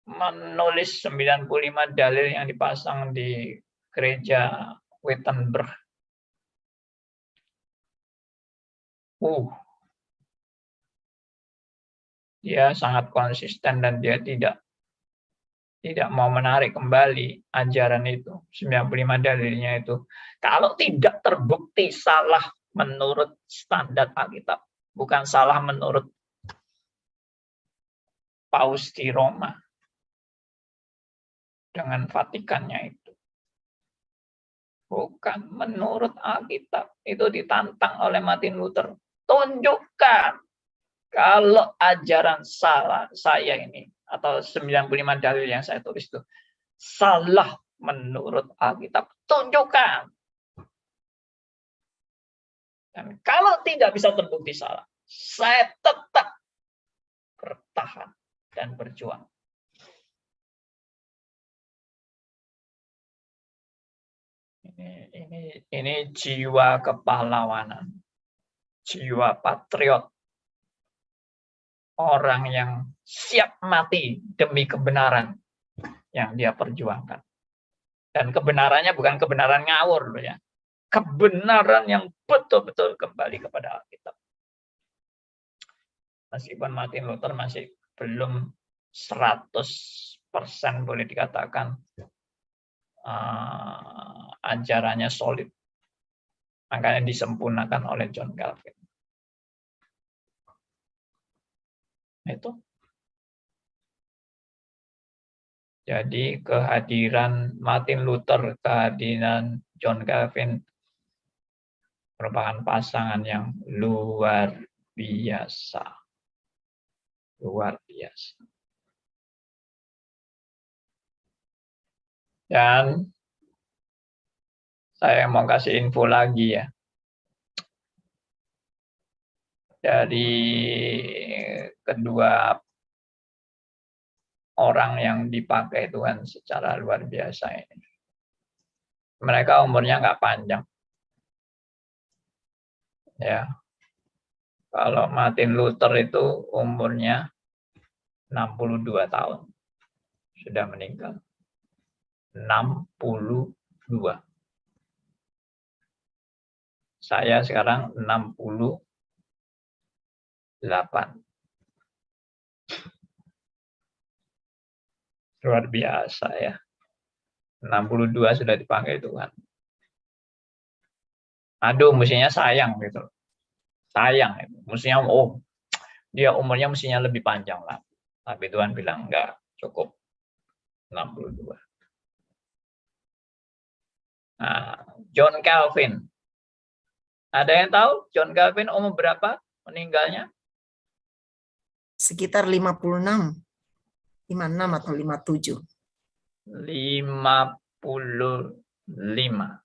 menulis 95 dalil yang dipasang di gereja Wittenberg. Dia sangat konsisten dan dia tidak mau menarik kembali ajaran itu, 95 dalilnya itu. Kalau tidak terbukti salah menurut standar Alkitab, bukan salah menurut Paus di Roma dengan Vatikannya itu. Bukan menurut Alkitab, itu ditantang oleh Martin Luther. Tunjukkan kalau ajaran salah saya ini atau 95 dalil yang saya tulis itu salah menurut Alkitab, tunjukkan. Dan kalau tidak bisa terbukti salah, saya tetap bertahan dan berjuang. Ini jiwa kepahlawanan, jiwa patriot. Orang yang siap mati demi kebenaran yang dia perjuangkan. Dan kebenarannya bukan kebenaran ngawur loh ya. Kebenaran yang betul-betul kembali kepada Alkitab. Meskipun Martin Luther masih belum 100% boleh dikatakan ajarannya solid. Makanya disempurnakan oleh John Calvin. Itu. Jadi kehadiran Martin Luther, kehadiran John Calvin merupakan pasangan yang luar biasa. Luar biasa. Dan saya mau kasih info lagi ya. Dari kedua orang yang dipakai Tuhan secara luar biasa ini. Mereka umurnya nggak panjang. Ya. Kalau Martin Luther itu umurnya 62 tahun. Sudah meninggal. 62. Saya sekarang 68. Luar biasa ya. 62 sudah dipakai Tuhan. Aduh, mestinya sayang gitu. Sayang itu. Mestinya dia umurnya mestinya lebih panjang lah. Tapi Tuhan bilang enggak, cukup 62. Nah, John Calvin. Ada yang tahu John Calvin umur berapa meninggalnya? Sekitar 56. 56 atau 57. 55.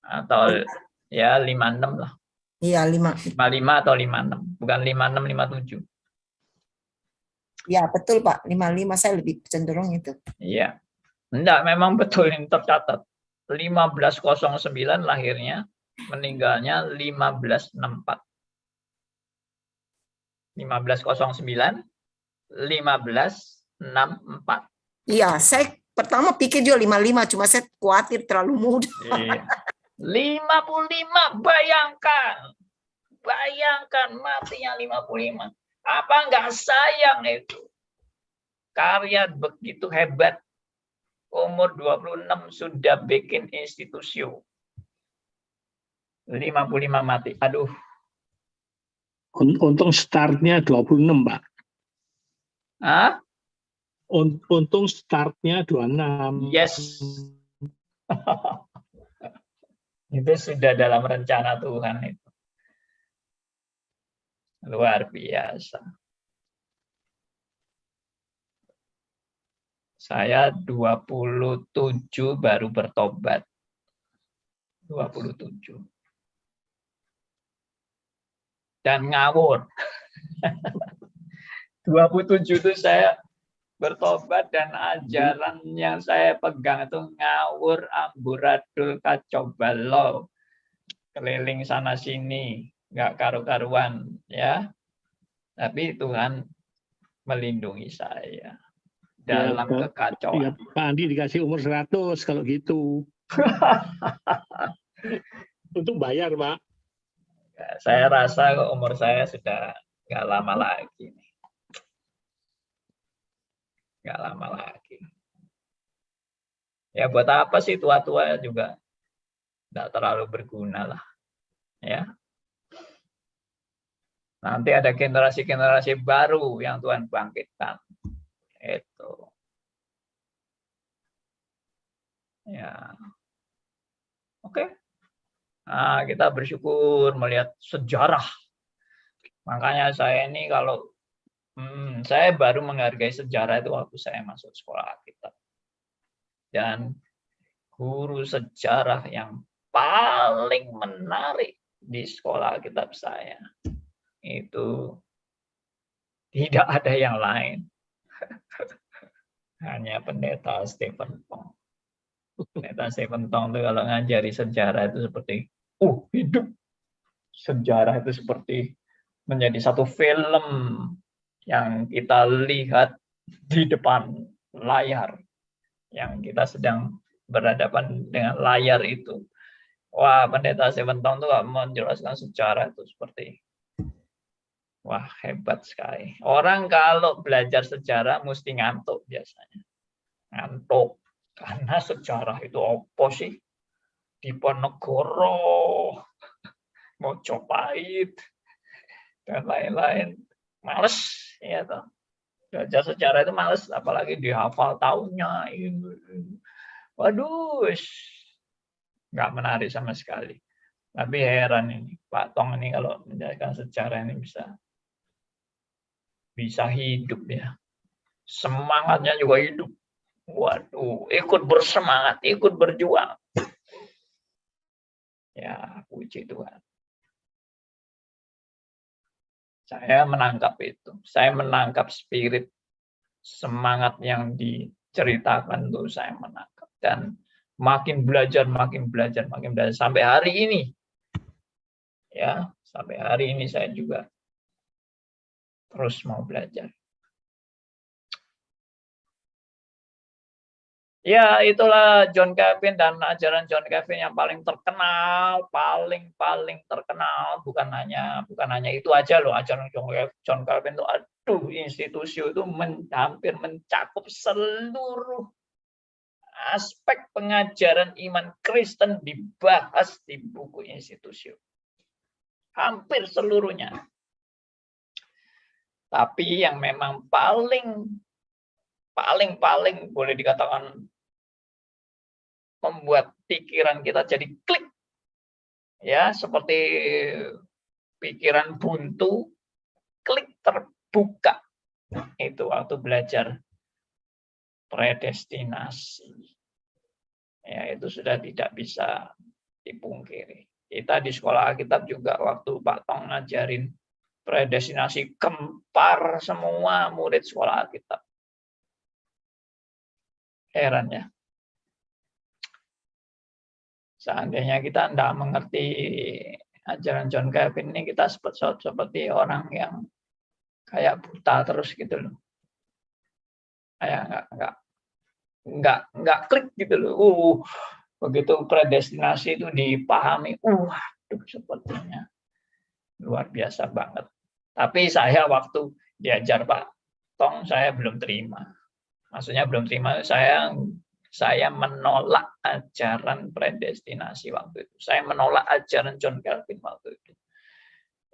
Atau ya 56 lah. Iya, 55 atau 56. Bukan 56, 57. Ya, betul Pak. 55 saya lebih cenderung itu. Iya. Enggak, memang betul ini tercatat. 1509 lahirnya, meninggalnya 1564. 1509, 1564. Iya, saya pertama pikir juga 55, cuma saya khawatir terlalu muda. Iya. 55, bayangkan. Bayangkan matinya 55. Apa enggak sayang itu? Karya begitu hebat. Umur 26 sudah bikin institusi. 55 mati. Aduh. Untung startnya 26, Pak. Ah? Untung startnya 26. Yes. Itu sudah dalam rencana Tuhan itu. Luar biasa. Saya 27 baru bertobat. 27. Dan ngawur. 27 itu saya bertobat dan ajaran yang saya pegang itu ngawur, amburadul, kacau balau. Keliling sana sini, nggak karu-karuan ya. Tapi Tuhan melindungi saya dalam kekacauan. Ya, Pak Andi dikasih umur 100 kalau gitu. Untuk bayar, Pak. Saya rasa umur saya sudah nggak lama lagi. Nggak lama lagi. Ya buat apa sih tua-tua juga nggak terlalu berguna lah. Ya. Nanti ada generasi-generasi baru yang Tuhan bangkitkan. Itu. Ya. Oke. Nah, kita bersyukur melihat sejarah. Makanya saya ini kalau saya baru menghargai sejarah itu waktu saya masuk sekolah Alkitab. Dan guru sejarah yang paling menarik di sekolah Alkitab saya itu tidak ada yang lain. Hanya pendeta Stephen Tong. Pendeta Stephen Tong itu kalau ngajari sejarah itu seperti hidup. Sejarah itu seperti menjadi satu film yang kita lihat di depan layar, yang kita sedang berhadapan dengan layar itu. Wah, pendeta Stephen Tong itu menjelaskan sejarah itu seperti wah, hebat sekali. Orang kalau belajar sejarah mesti ngantuk biasanya. Ngantuk. Karena sejarah itu apa sih? Diponegoro, Mojopahit, dan lain-lain. Males. Ya, toh. Belajar sejarah itu males. Apalagi dihafal tahunnya. Waduh, nggak menarik sama sekali. Tapi heran ini. Pak Tong ini kalau menjelaskan sejarah ini bisa hidup ya. Semangatnya juga hidup. Waduh, ikut bersemangat, ikut berjuang. Ya, puji Tuhan. Saya menangkap itu. Saya menangkap spirit semangat yang diceritakan itu saya menangkap. Dan makin belajar sampai hari ini. Ya, sampai hari ini saya juga terus mau belajar. Ya, itulah John Calvin dan ajaran John Calvin yang paling terkenal, paling terkenal. Bukan hanya itu aja loh, ajaran John Calvin itu, aduh, institusi itu hampir mencakup seluruh aspek pengajaran iman Kristen dibahas di buku institusi. Hampir seluruhnya. Tapi yang memang paling boleh dikatakan membuat pikiran kita jadi klik, ya, seperti pikiran buntu, klik terbuka. Itu waktu belajar predestinasi. Ya, itu sudah tidak bisa dipungkiri. Kita di sekolah Alkitab juga waktu Pak Tong ngajarin predestinasi, gempar semua murid sekolah Alkitab. Heran ya. Seandainya kita tidak mengerti ajaran John Calvin ini, kita seperti orang yang kayak buta terus gitu loh. Kayak nggak klik gitu loh. Begitu predestinasi itu dipahami, sepertinya luar biasa banget. Tapi saya waktu diajar Pak Tong, saya belum terima. Maksudnya belum terima, saya Saya menolak ajaran predestinasi waktu itu. Saya menolak ajaran John Calvin waktu itu.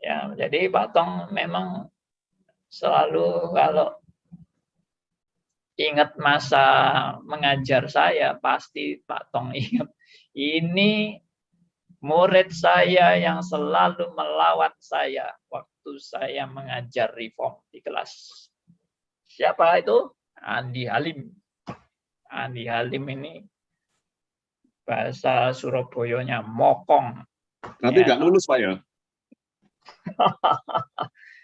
Ya, jadi Pak Tong memang selalu kalau ingat masa mengajar saya, pasti Pak Tong ingat. Ini murid saya yang selalu melawan saya waktu saya mengajar reform di kelas. Siapa itu? Andi Halim. Andi Halim ini bahasa Surabayanya mokong. Nanti Ya. nggak lulus Pak ya?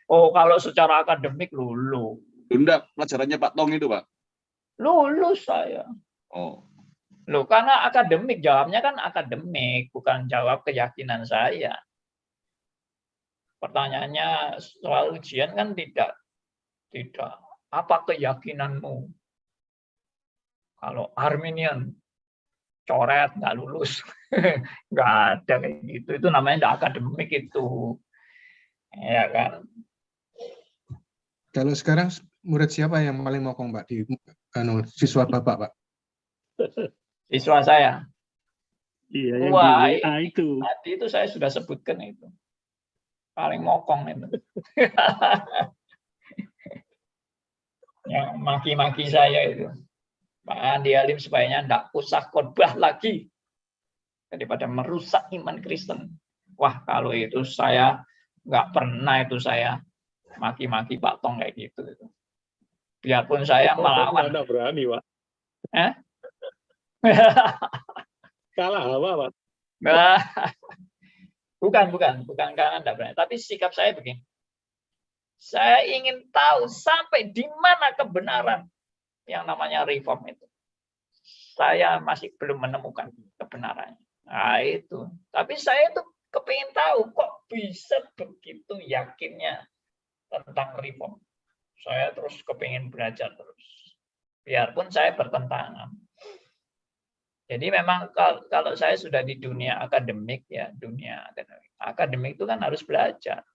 Oh, kalau secara akademik lulus. Enggak, pelajarannya Pak Tong itu Pak. Lulus saya. Oh, Loh, karena akademik, jawabnya kan akademik, bukan jawab keyakinan saya. Pertanyaannya soal ujian kan tidak apa keyakinanmu? Kalau Arminian coret nggak lulus, nggak ada kayak gitu. Itu namanya nggak akademik itu, ya kan? Kalau sekarang murid siapa yang paling mokong Pak di siswa Bapak Pak? Siswa saya. Iya, yang di Wah, WA itu. tadi itu saya sudah sebutkan itu. Paling mokong itu. Yang maki-maki saya itu. Pak Andi Halim sebaiknya tidak usah khotbah lagi daripada merusak iman Kristen. Wah, kalau itu saya nggak pernah itu saya maki-maki Pak Tong kayak gitu. Biarpun saya melawan. Mana berani Pak? Kalah apa Pak? Nah, bukan karena tidak berani. Tapi sikap saya begini. Saya ingin tahu sampai di mana kebenaran yang namanya reform itu. Saya masih belum menemukan kebenarannya. Nah, itu. Tapi saya tuh kepingin tahu kok bisa begitu yakinnya tentang reform. Saya terus kepingin belajar terus. Biarpun saya bertentangan. Jadi memang kalau saya sudah di dunia akademik ya, dunia akademik itu kan harus belajar.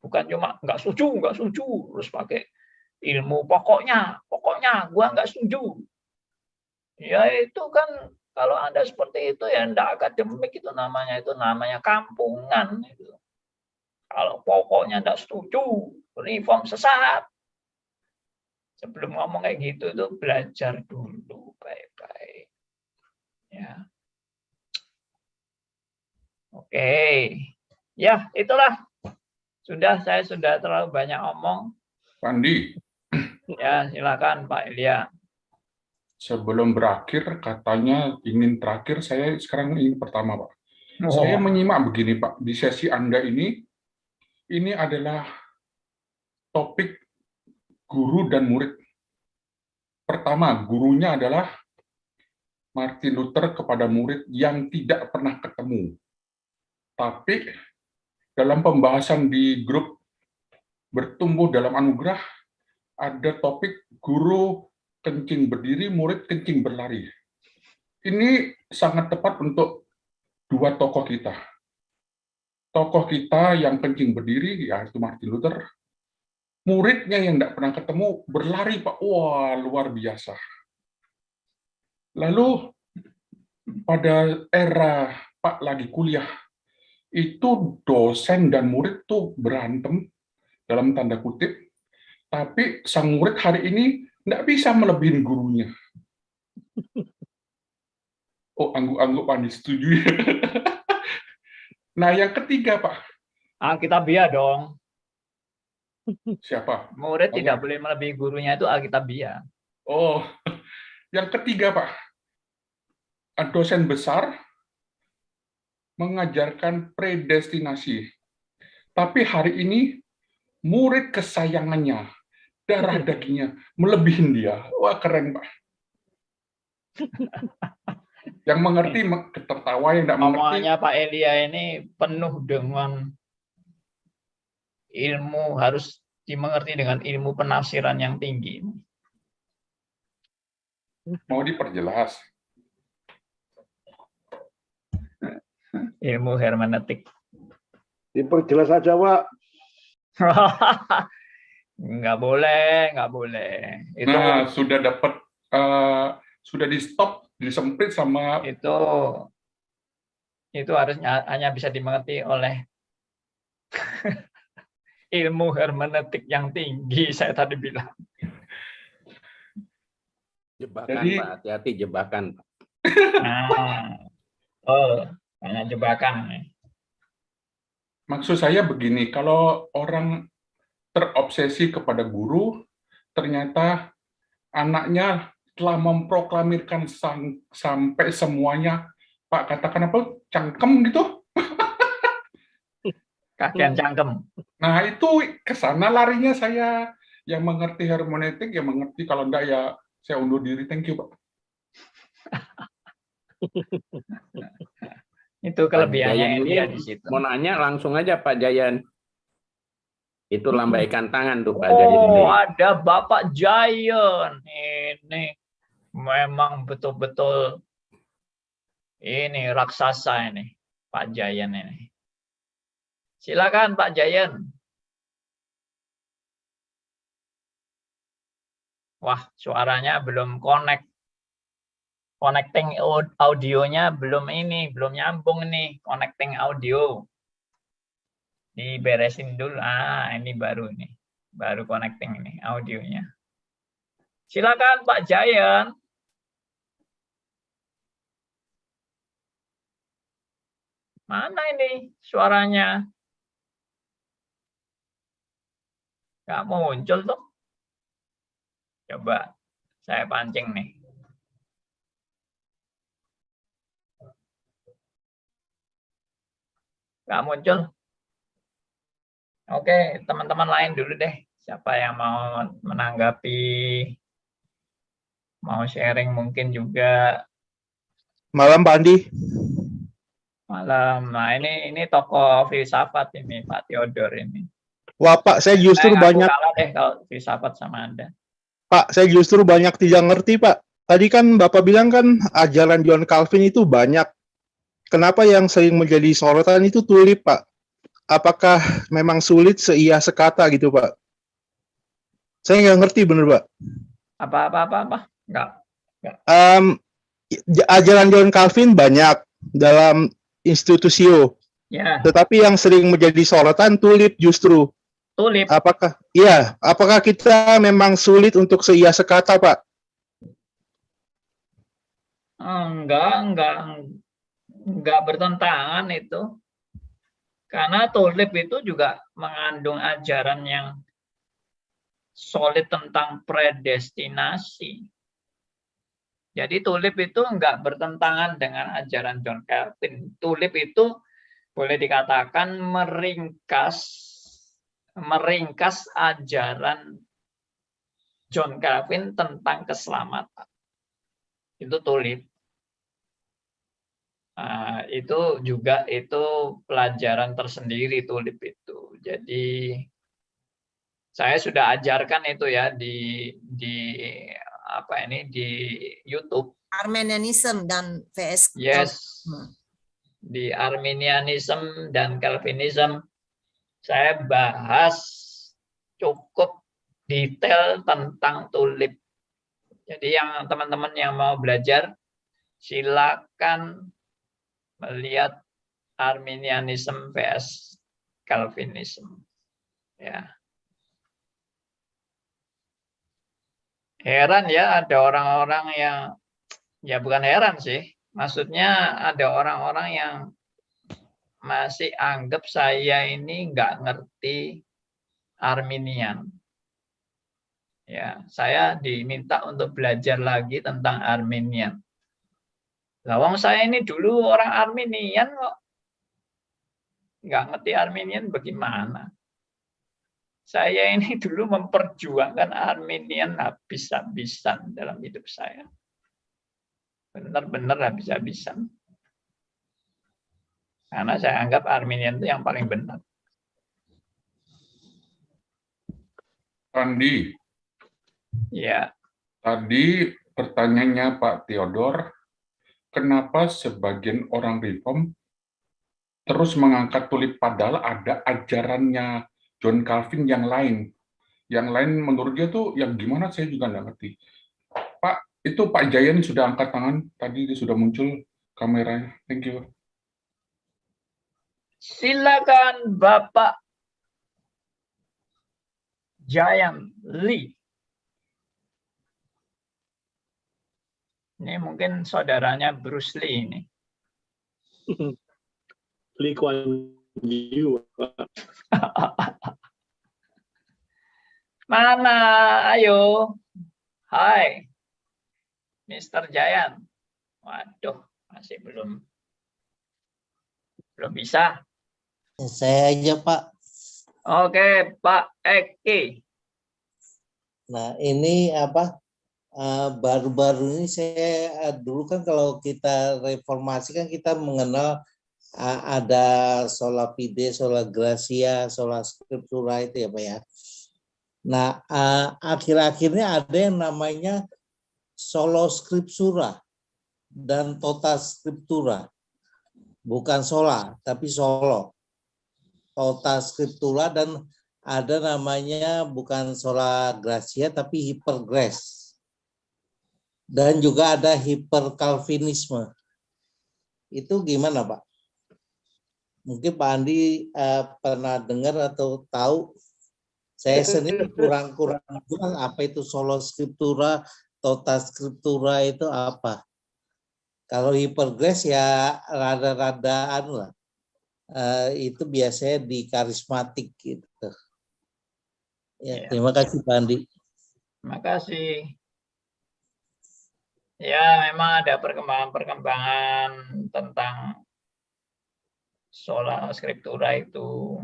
Bukan cuma nggak setuju, terus pakai ilmu pokoknya gua nggak setuju. Ya itu kan kalau Anda seperti itu ya ndak akademik itu namanya kampungan itu. Kalau pokoknya ndak setuju, reform sesat. Sebelum ngomong kayak gitu itu belajar dulu baik-baik. Ya. Oke. Ya, itulah. Saya sudah terlalu banyak ngomong. Pandi, Ya, silakan Pak Elia. sebelum berakhir katanya ingin terakhir, saya sekarang ingin pertama Pak. Oh. Saya menyimak begini Pak, di sesi Anda ini adalah topik guru dan murid. Pertama, gurunya adalah Martin Luther kepada murid yang tidak pernah ketemu. Tapi dalam pembahasan di grup Bertumbuh dalam Anugerah, ada topik guru kencing berdiri, murid kencing berlari. Ini sangat tepat untuk dua tokoh kita. Tokoh kita yang kencing berdiri, yaitu Martin Luther. Muridnya yang tidak pernah ketemu, berlari, Pak. Wah, luar biasa. Lalu, pada era Pak lagi kuliah, itu dosen dan murid tuh berantem, dalam tanda kutip, tapi sang murid hari ini tidak bisa melebihi gurunya. Oh, angguk-angguk Pandi setuju. Nah, yang ketiga, Pak. Alkitabiah dong. Siapa? Murid tidak boleh melebihi gurunya, itu Alkitabiah. Oh, yang ketiga, Pak. Dosen besar mengajarkan predestinasi. Tapi hari ini, murid kesayangannya, darah dagingnya, melebihi dia. Wah, keren, Pak. Yang mengerti tertawa, yang tidak mengerti. Omongannya Pak Elia ini penuh dengan ilmu, harus dimengerti dengan ilmu penafsiran yang tinggi. Mau diperjelas. Ilmu hermeneutik. Diperjelas aja Pak. Nggak boleh. Itu Nah, sudah dapat sudah di stop, disemprit sama itu harusnya hanya bisa dimengerti oleh ilmu hermeneutik yang tinggi, saya tadi bilang. Jebakan, Jadi- Pak. Hati-hati jebakan. Nah, banyak jebakan. maksud saya begini, kalau orang terobsesi kepada guru, ternyata anaknya telah memproklamirkan sampai semuanya, Pak katakan apa, cangkem gitu. Kakean cangkem. Nah itu kesana larinya saya, yang mengerti hermeneutik, yang mengerti, kalau enggak ya saya undur diri, thank you Pak. Itu kelebihannya Jayan dia ini di situ. mau nanya langsung aja Pak Jayan. Itu lambaikan tangan tuh Pak Jayan ini. Oh, ada Bapak Jayan. Ini memang betul-betul ini raksasa ini, Pak Jayan ini. Silakan Pak Jayan. Wah, suaranya belum connect. Connecting audionya belum nyambung nih, connecting audio. Diberesin dulu. Ini baru connecting ini audionya. Silakan Pak Jayan. Mana ini suaranya? Nggak muncul tuh. Coba saya pancing nih. Nggak muncul. Oke, teman-teman lain dulu deh. Siapa yang mau menanggapi, mau sharing mungkin juga. Malam Pak Andi. Malam. Nah ini tokoh filsafat ini Pak Theodor ini. Wah Pak, saya justru Saya ngaku banyak kalah deh kalau filsafat sama Anda. Pak, saya justru banyak tidak ngerti Pak. Tadi kan Bapak bilang kan ajaran John Calvin itu banyak. Kenapa yang sering menjadi sorotan itu tulip Pak? Apakah memang sulit seia sekata gitu Pak? Saya nggak ngerti bener Pak. Apa? Enggak. Ajaran John Calvin banyak dalam Institutio, Ya, tetapi yang sering menjadi sorotan tulip justru. tulip. Apakah kita memang sulit untuk seia sekata Pak? Enggak bertentangan itu. Karena tulip itu juga mengandung ajaran yang solid tentang predestinasi. Jadi tulip itu enggak bertentangan dengan ajaran John Calvin. Tulip itu boleh dikatakan meringkas ajaran John Calvin tentang keselamatan. Itu tulip. Itu juga pelajaran tersendiri tulip itu. Jadi saya sudah ajarkan itu ya di YouTube. Arminianism dan VS. Yes. Di Arminianism dan Calvinism saya bahas cukup detail tentang tulip. Jadi yang teman-teman yang mau belajar silakan melihat Arminianism vs Calvinism. Ya. Heran ya ada orang-orang yang, ya bukan heran sih, maksudnya ada orang-orang yang masih anggap saya ini nggak ngerti Arminian. Ya, saya diminta untuk belajar lagi tentang Arminian. Lawang saya ini dulu orang Arminian kok. Nggak ngerti Arminian bagaimana. Saya ini dulu memperjuangkan Arminian habis-habisan dalam hidup saya. Benar-benar habis-habisan. Karena saya anggap Arminian itu yang paling benar. Andi, Ya, tadi pertanyaannya Pak Theodor, kenapa sebagian orang Reform terus mengangkat tulip padahal ada ajarannya John Calvin yang lain? Yang lain menurut dia tuh yang gimana saya juga nggak ngerti. Pak, Itu Pak Jayan sudah angkat tangan, tadi dia sudah muncul kameranya. Thank you. Silakan Bapak Jayan Lee. Ini mungkin saudaranya Bruce Lee ini. Lee Kuan Yew, Pak. Mana? Ayo. Hai. Mr. Jayan. Waduh, masih belum bisa. Saya aja, Pak. Oke, Pak Eki. Nah, ini apa? Baru-baru ini saya dulu kan kalau kita reformasi kan kita mengenal ada sola fide, sola gratia, sola scriptura itu ya Pak ya. Nah, akhir-akhirnya ada yang namanya solo scriptura dan tota scriptura. Bukan sola, tapi solo. Tota scriptura dan ada namanya bukan sola gratia tapi hypergrace. Dan juga ada hiperkalvinisme. Itu gimana Pak? Mungkin Pak Andi pernah dengar atau tahu. Saya sendiri kurang apa itu solo scriptura, tota scriptura itu apa. Kalau hipergrace ya rada-rada anu lah. Itu biasanya di karismatik gitu. Ya, terima kasih Pak Andi. Terima kasih. Ya, memang ada perkembangan-perkembangan tentang sola scriptura itu.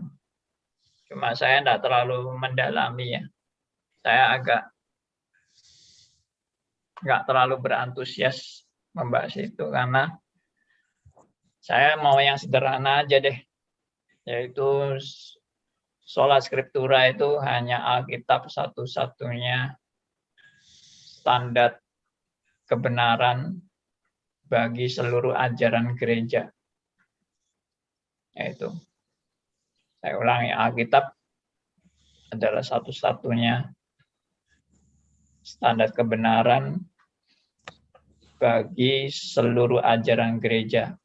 Cuma saya tidak terlalu mendalami ya. Saya nggak terlalu berantusias membahas itu karena saya mau yang sederhana aja deh. Yaitu sola scriptura itu hanya Alkitab satu-satunya standar kebenaran bagi seluruh ajaran gereja. Yaitu, saya ulangi, Alkitab adalah satu-satunya standar kebenaran bagi seluruh ajaran gereja.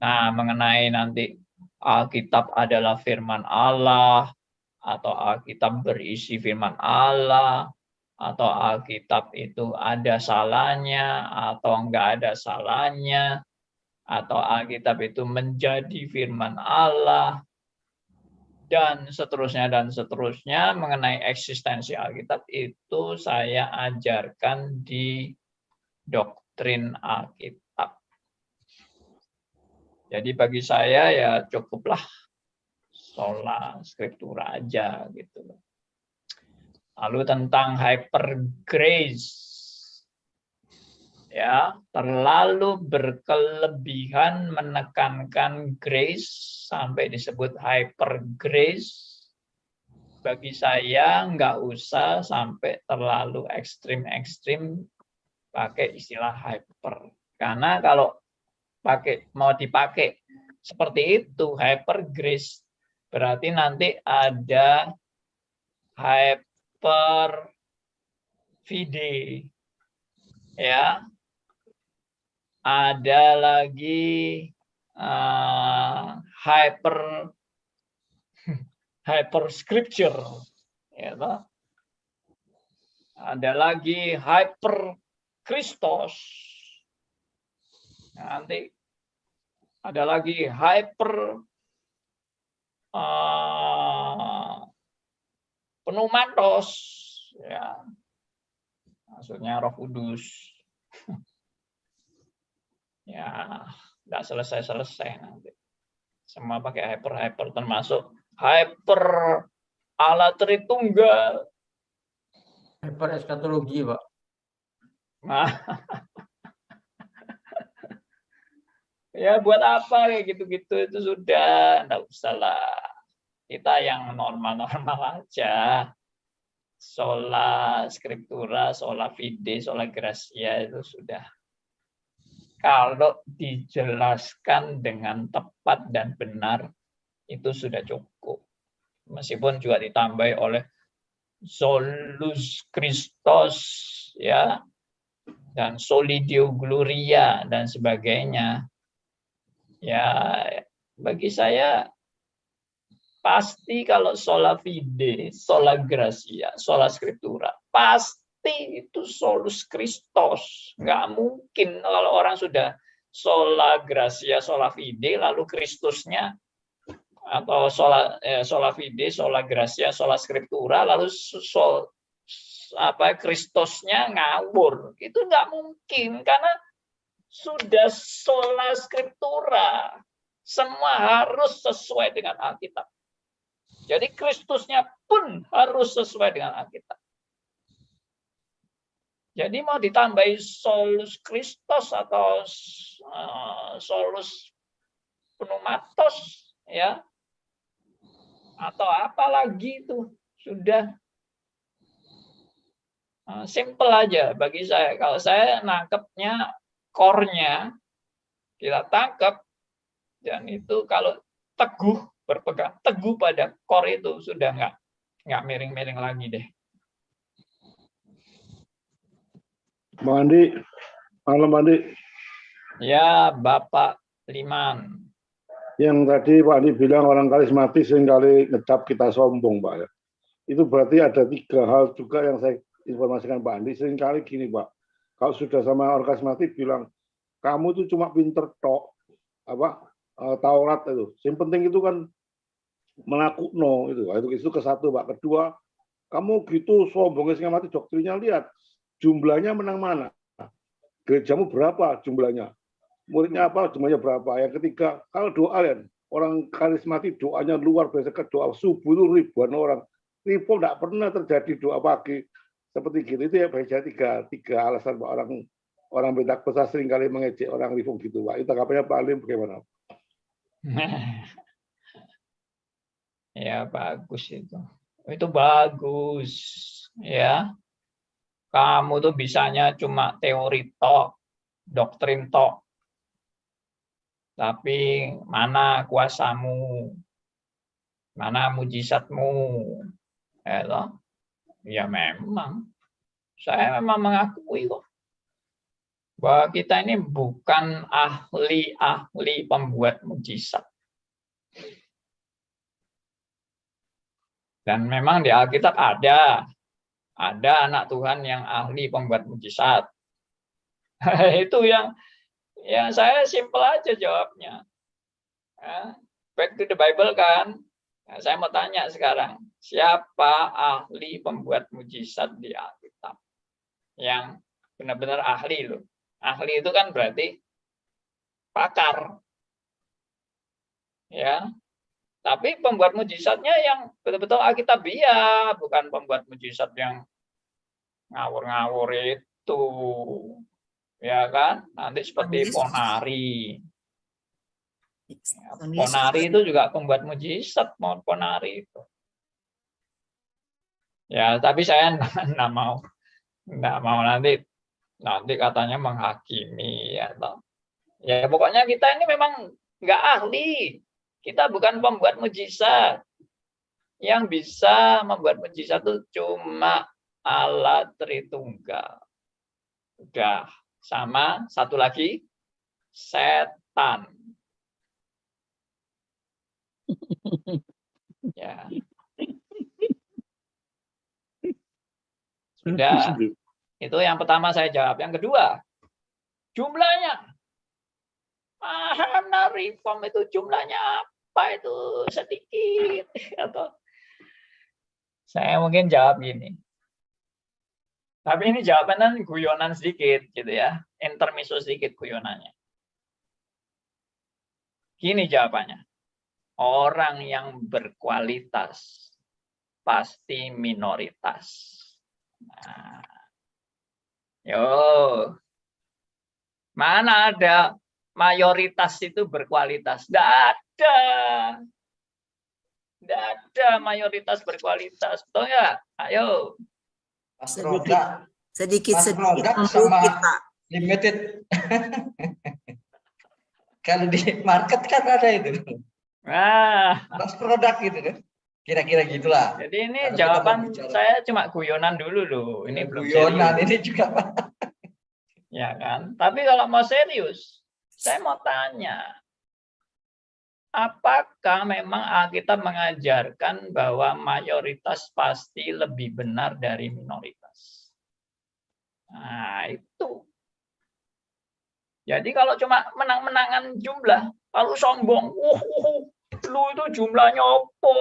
Nah, mengenai nanti Alkitab adalah firman Allah, atau Alkitab berisi firman Allah, atau Alkitab itu ada salahnya, atau enggak ada salahnya, atau Alkitab itu menjadi firman Allah, dan seterusnya mengenai eksistensi Alkitab itu saya ajarkan di doktrin Alkitab. Jadi bagi saya ya cukuplah sola scriptura aja gitu. Lalu tentang hypergrace, ya terlalu berkelebihan menekankan grace sampai disebut hypergrace. Bagi saya nggak usah sampai terlalu ekstrim pakai istilah hyper, karena kalau mau dipakai seperti itu hypergrace berarti nanti ada hyper fide, ya, ada lagi hyper scripture, ya, ada lagi hyper Christos, nanti ada lagi hyper pneumatos, ya, maksudnya Roh Kudus. Ya, nggak selesai nanti. Semua pakai hyper termasuk hyper Allah Tritunggal. Hyper eskatologi, Pak. Nah, ya buat apa kayak gitu-gitu itu sudah nggak usah lah. Kita yang normal-normal aja. Sola scriptura, sola fide, sola gratia itu sudah. Kalau dijelaskan dengan tepat dan benar, itu sudah cukup. Meskipun juga ditambahi oleh solus Christos, ya, dan Solidio Gloria dan sebagainya. Ya, bagi saya pasti kalau sola fide, sola gratia, sola scriptura, pasti itu solus Christos. Nggak mungkin kalau orang sudah sola gratia, sola fide, lalu Kristusnya atau sola fide, sola gratia, sola scriptura, lalu Kristosnya ngawur. Itu nggak mungkin karena sudah sola scriptura. Semua harus sesuai dengan Alkitab. Jadi Kristusnya pun harus sesuai dengan Alkitab. Jadi mau ditambahi solus Christos atau solus pneumatos, ya, atau apa lagi itu sudah simple aja bagi saya. Kalau saya nangkepnya core-nya kita tangkap, dan itu kalau teguh berpegang teguh pada core itu sudah nggak miring-miring lagi deh. Bang Andi, malam Andi. Ya, Bapak Liman. Yang tadi Pak Andi bilang orang karismatik seringkali ngecap kita sombong, Pak ya. Itu berarti ada 3 hal juga yang saya informasikan Pak Andi. Seringkali gini, Pak. Kalau sudah sama orang karismatik bilang, kamu itu cuma pinter tok, Taurat itu. Yang penting itu kan menakutno itu ke satu, Pak. Kedua, kamu gitu sombongnya sehingga mati doktrinnya, lihat jumlahnya menang mana, gerejamu berapa jumlahnya, muridnya apa jumlahnya berapa. Yang ketiga, kalau doa ya orang karismatik doanya luar biasa, ke doa subuh itu ribuan orang. Reform tidak pernah terjadi doa pagi seperti gitu. Itu ya baca tiga alasan Pak, orang Pentakosta seringkali mengejek orang reform gitu, Pak. Itu tanggapannya Pak Alim bagaimana? Ya bagus itu bagus ya. Kamu tuh bisanya cuma teori tok, doktrin tok, tapi mana kuasamu, mana mujizatmu, ya memang saya memang mengakui kok bahwa kita ini bukan ahli pembuat mujizat. Dan memang di Alkitab ada anak Tuhan yang ahli pembuat mujizat. Itu yang saya simpel aja jawabnya. Back to the Bible kan. Saya mau tanya sekarang, siapa ahli pembuat mujizat di Alkitab? Yang benar-benar ahli loh. Ahli itu kan berarti pakar. Ya. Tapi pembuat mujizatnya yang betul-betul Alkitabiah, bukan pembuat mujizat yang ngawur-ngawur itu. Ya kan? Nanti seperti Ponari. Ponari itu juga pembuat mujizat, Ponari itu. Ya, tapi saya nggak mau nanti katanya menghakimi ya. Ya pokoknya kita ini memang nggak ahli. Kita bukan pembuat mujizat. Yang bisa membuat mujizat itu cuma Allah Tritunggal. Udah. Sama satu lagi, setan. Ya. Sudah. Itu yang pertama saya jawab. Yang kedua, jumlahnya. Mana reform itu jumlahnya apa itu sedikit atau saya mungkin jawab gini. Tapi ini jawabannya guyonan sedikit gitu ya, intermezzo sedikit guyonannya. Gini jawabannya. Orang yang berkualitas pasti minoritas. Nah, mana ada mayoritas itu berkualitas? Tidak ada mayoritas berkualitas. Betul nggak? Ayo. Sedikit sama kita. limited. Kalau di market kan ada itu. Mas produk gitu kan. Kira-kira gitulah. Jadi ini jawaban saya cuma guyonan dulu loh. Ini belum guyonan serius. ini juga. Ya kan? Tapi kalau mau serius, saya mau tanya, apakah memang Alkitab mengajarkan bahwa mayoritas pasti lebih benar dari minoritas? Nah, itu. Jadi kalau cuma menang-menangan jumlah, lalu sombong, lu itu jumlahnya opo,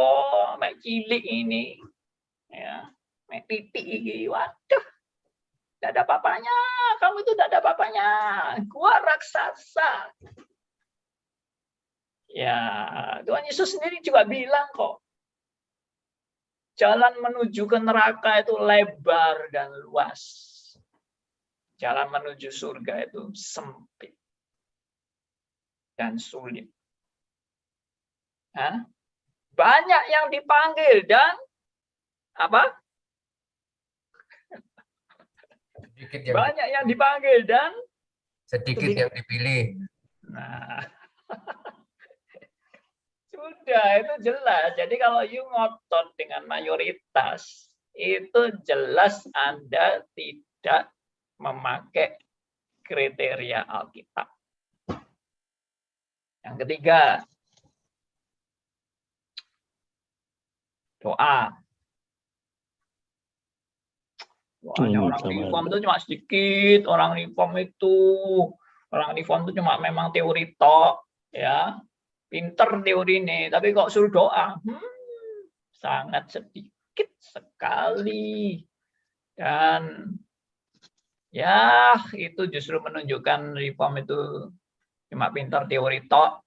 mek cilik ini, ya, mek titik ini, waduh, tidak ada apa-apanya, kamu itu tidak ada apa-apanya, gua raksasa. Ya, Tuhan Yesus sendiri juga bilang kok, jalan menuju ke neraka itu lebar dan luas. Jalan menuju surga itu sempit dan sulit. Hah? Banyak yang dipanggil dan apa? Banyak yang dipanggil dan sedikit yang dipilih. Nah, sudah itu jelas. Jadi kalau you ngotot dengan mayoritas, itu jelas Anda tidak memakai kriteria Alkitab. Yang ketiga, doa. Doanya orang reform itu cuma sedikit, orang reform itu cuma memang teori tok, ya, pinter teori ini, tapi kok suruh doa, sangat sedikit sekali. Dan ya, itu justru menunjukkan reform itu cuma pintar teori tok,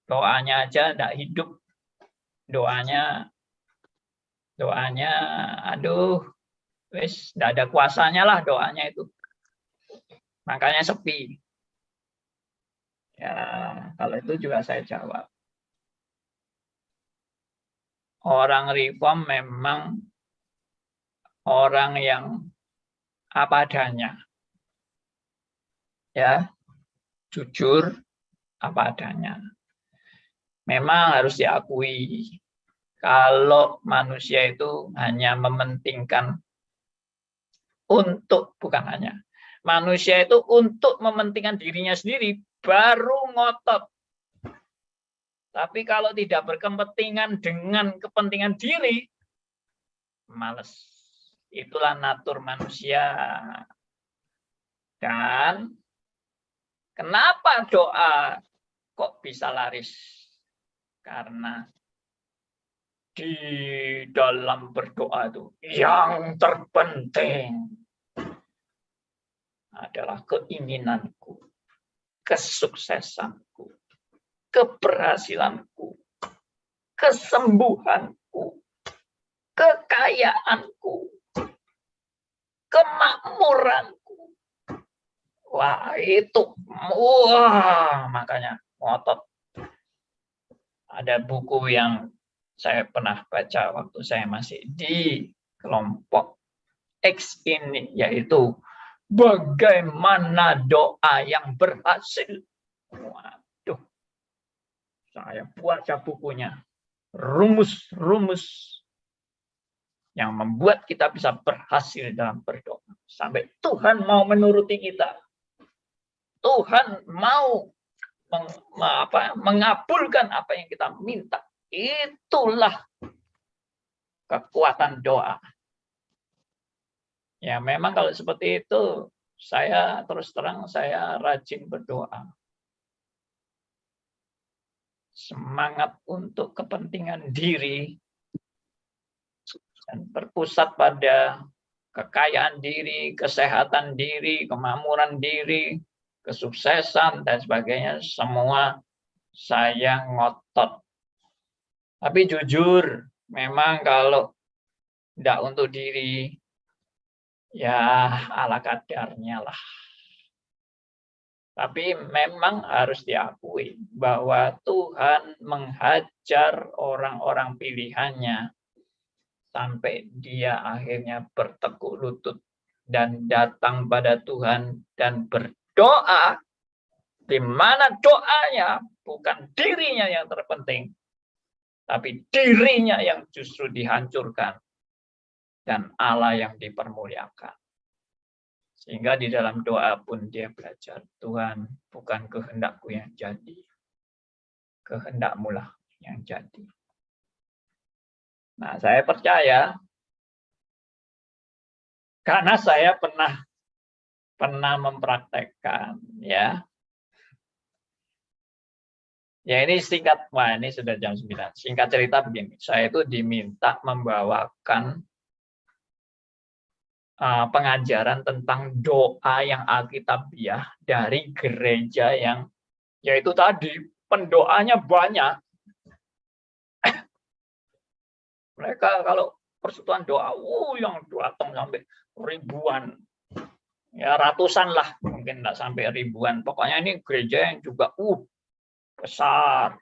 doanya aja tidak hidup, doanya, aduh, wis tidak ada kuasanya lah doanya itu, makanya sepi. Ya, kalau itu juga saya jawab. Orang reform memang orang yang apa adanya, ya, jujur apa adanya. Memang harus diakui kalau manusia itu hanya mementingkan manusia itu untuk mementingkan dirinya sendiri baru ngotot. Tapi kalau tidak berkepentingan dengan kepentingan diri, males. Itulah natur manusia. Dan kenapa doa kok bisa laris? Karena di dalam berdoa itu yang terpenting adalah keinginanku, kesuksesanku, keberhasilanku, kesembuhanku, kekayaanku, kemakmuranku. Wah, itu. Makanya ngotot. Ada buku yang saya pernah baca waktu saya masih di kelompok X ini, yaitu Bagaimana Doa yang Berhasil. Waduh, saya baca bukunya. Rumus-rumus yang membuat kita bisa berhasil dalam berdoa. Sampai Tuhan mau menuruti kita. Tuhan mau mengabulkan apa yang kita minta. Itulah kekuatan doa. Ya, memang kalau seperti itu, saya terus terang saya rajin berdoa. Semangat untuk kepentingan diri dan berpusat pada kekayaan diri, kesehatan diri, kemakmuran diri, kesuksesan dan sebagainya, semua saya ngotot. Tapi jujur, memang kalau tidak untuk diri, ya ala kadarnya lah. Tapi memang harus diakui bahwa Tuhan menghajar orang-orang pilihannya sampai dia akhirnya bertekuk lutut dan datang pada Tuhan dan berdoa, di mana doanya bukan dirinya yang terpenting, tapi dirinya yang justru dihancurkan dan Allah yang dipermuliakan. Sehingga di dalam doa pun dia belajar, Tuhan, bukan kehendakku yang jadi, kehendakmu lah yang jadi. Nah, saya percaya karena saya pernah mempraktekkan, ya. Ya ini singkat, wah ini sudah jam 9. Singkat cerita begini, saya itu diminta membawakan pengajaran tentang doa yang alkitabiah dari gereja yang yaitu tadi pendoanya banyak. Mereka kalau persekutuan doa, yang datang sampai ribuan, ya ratusan lah, mungkin enggak sampai ribuan. Pokoknya ini gereja yang juga besar.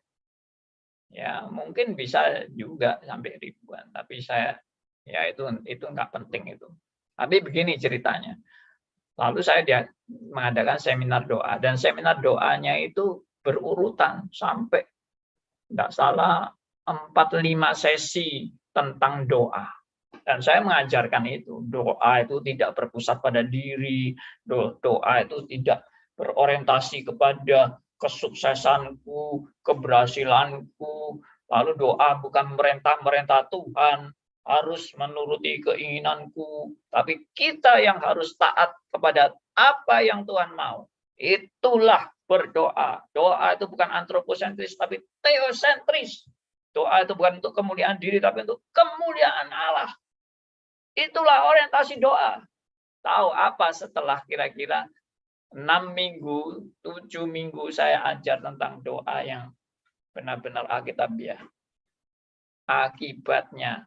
Ya mungkin bisa juga sampai ribuan, tapi saya ya itu enggak penting itu. Tapi begini ceritanya. Lalu saya mengadakan seminar doa dan seminar doanya itu berurutan sampai enggak salah 4-5 sesi tentang doa. Dan saya mengajarkan itu, doa itu tidak berpusat pada diri, doa itu tidak berorientasi kepada kesuksesanku, keberhasilanku, lalu doa bukan merintah Tuhan, harus menuruti keinginanku, tapi kita yang harus taat kepada apa yang Tuhan mau. Itulah berdoa. Doa itu bukan antroposentris, tapi teosentris. Doa itu bukan untuk kemuliaan diri, tapi untuk kemuliaan Allah. Itulah orientasi doa. Tahu apa setelah kira-kira 6 minggu, 7 minggu saya ajar tentang doa yang benar-benar alkitabiah. Akibatnya,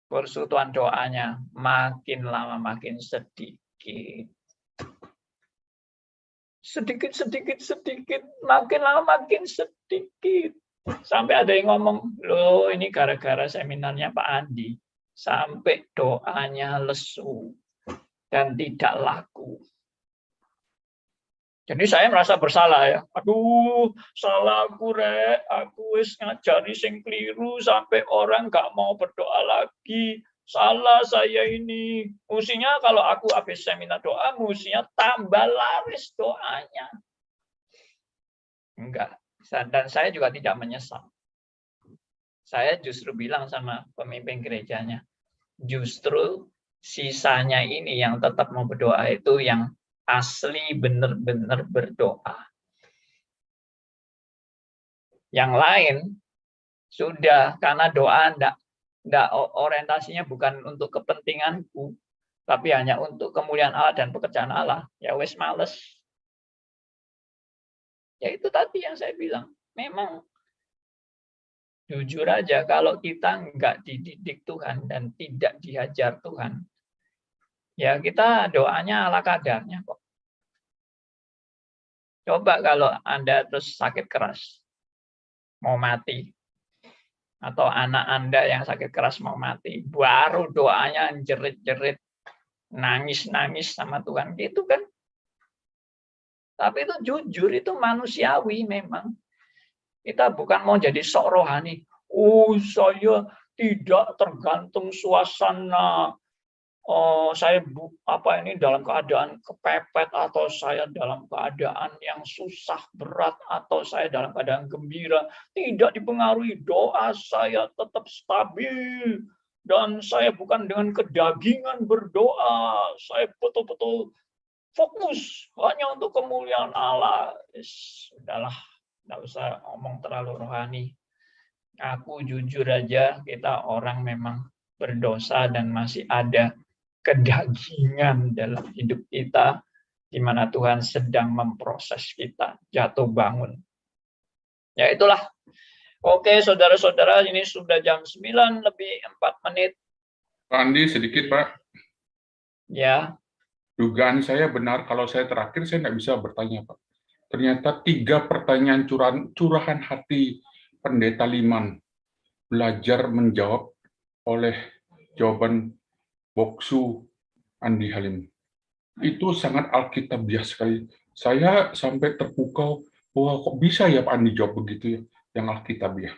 persekutuan doanya makin lama makin sedikit. Sedikit, makin lama makin sedikit. Sampai ada yang ngomong, loh ini gara-gara seminarnya Pak Andi. Sampai doanya lesu dan tidak laku. Jadi saya merasa bersalah ya. Aduh, salah aku rek, aku wis ngajari sing keliru sampai orang nggak mau berdoa lagi. Salah saya ini. Mestinya kalau aku habis seminar doa, mestinya tambah laris doanya. Enggak. Dan saya juga tidak menyesal. Saya justru bilang sama pemimpin gerejanya, justru sisanya ini yang tetap mau berdoa itu yang asli benar-benar berdoa. Yang lain sudah karena doa enggak orientasinya bukan untuk kepentinganku, tapi hanya untuk kemuliaan Allah dan pekerjaan Allah. Ya wes males. Ya itu tadi yang saya bilang. Memang jujur aja kalau kita enggak dididik Tuhan dan tidak diajar Tuhan, ya kita doanya ala kadarnya kok. Coba kalau Anda terus sakit keras, mau mati, atau anak Anda yang sakit keras mau mati, baru doanya jerit-jerit, nangis-nangis sama Tuhan, gitu kan. Tapi itu jujur, itu manusiawi memang. Kita bukan mau jadi sok rohani. Oh, saya tidak tergantung suasana. Saya ini dalam keadaan kepepet, atau saya dalam keadaan yang susah berat, atau saya dalam keadaan gembira, tidak dipengaruhi. Doa saya tetap stabil dan saya bukan dengan kedagingan berdoa. Saya betul-betul fokus hanya untuk kemuliaan Allah. Sudahlah, nggak usah ngomong terlalu rohani. Aku jujur aja, kita orang memang berdosa dan masih ada kedagingan dalam hidup kita, di mana Tuhan sedang memproses kita jatuh bangun. Ya itulah. Oke, saudara-saudara, ini sudah jam 9 lebih 4 menit. Pak Andi, sedikit Pak. Ya. Dugaan saya benar, kalau saya terakhir saya nggak bisa bertanya Pak. Ternyata 3 pertanyaan curahan hati Pendeta Liman belajar menjawab oleh jawaban Boksu Andi Halim. Itu sangat alkitabiah sekali. Saya sampai terpukau, wah kok bisa ya Pak Andi jawab begitu ya, yang alkitabiah.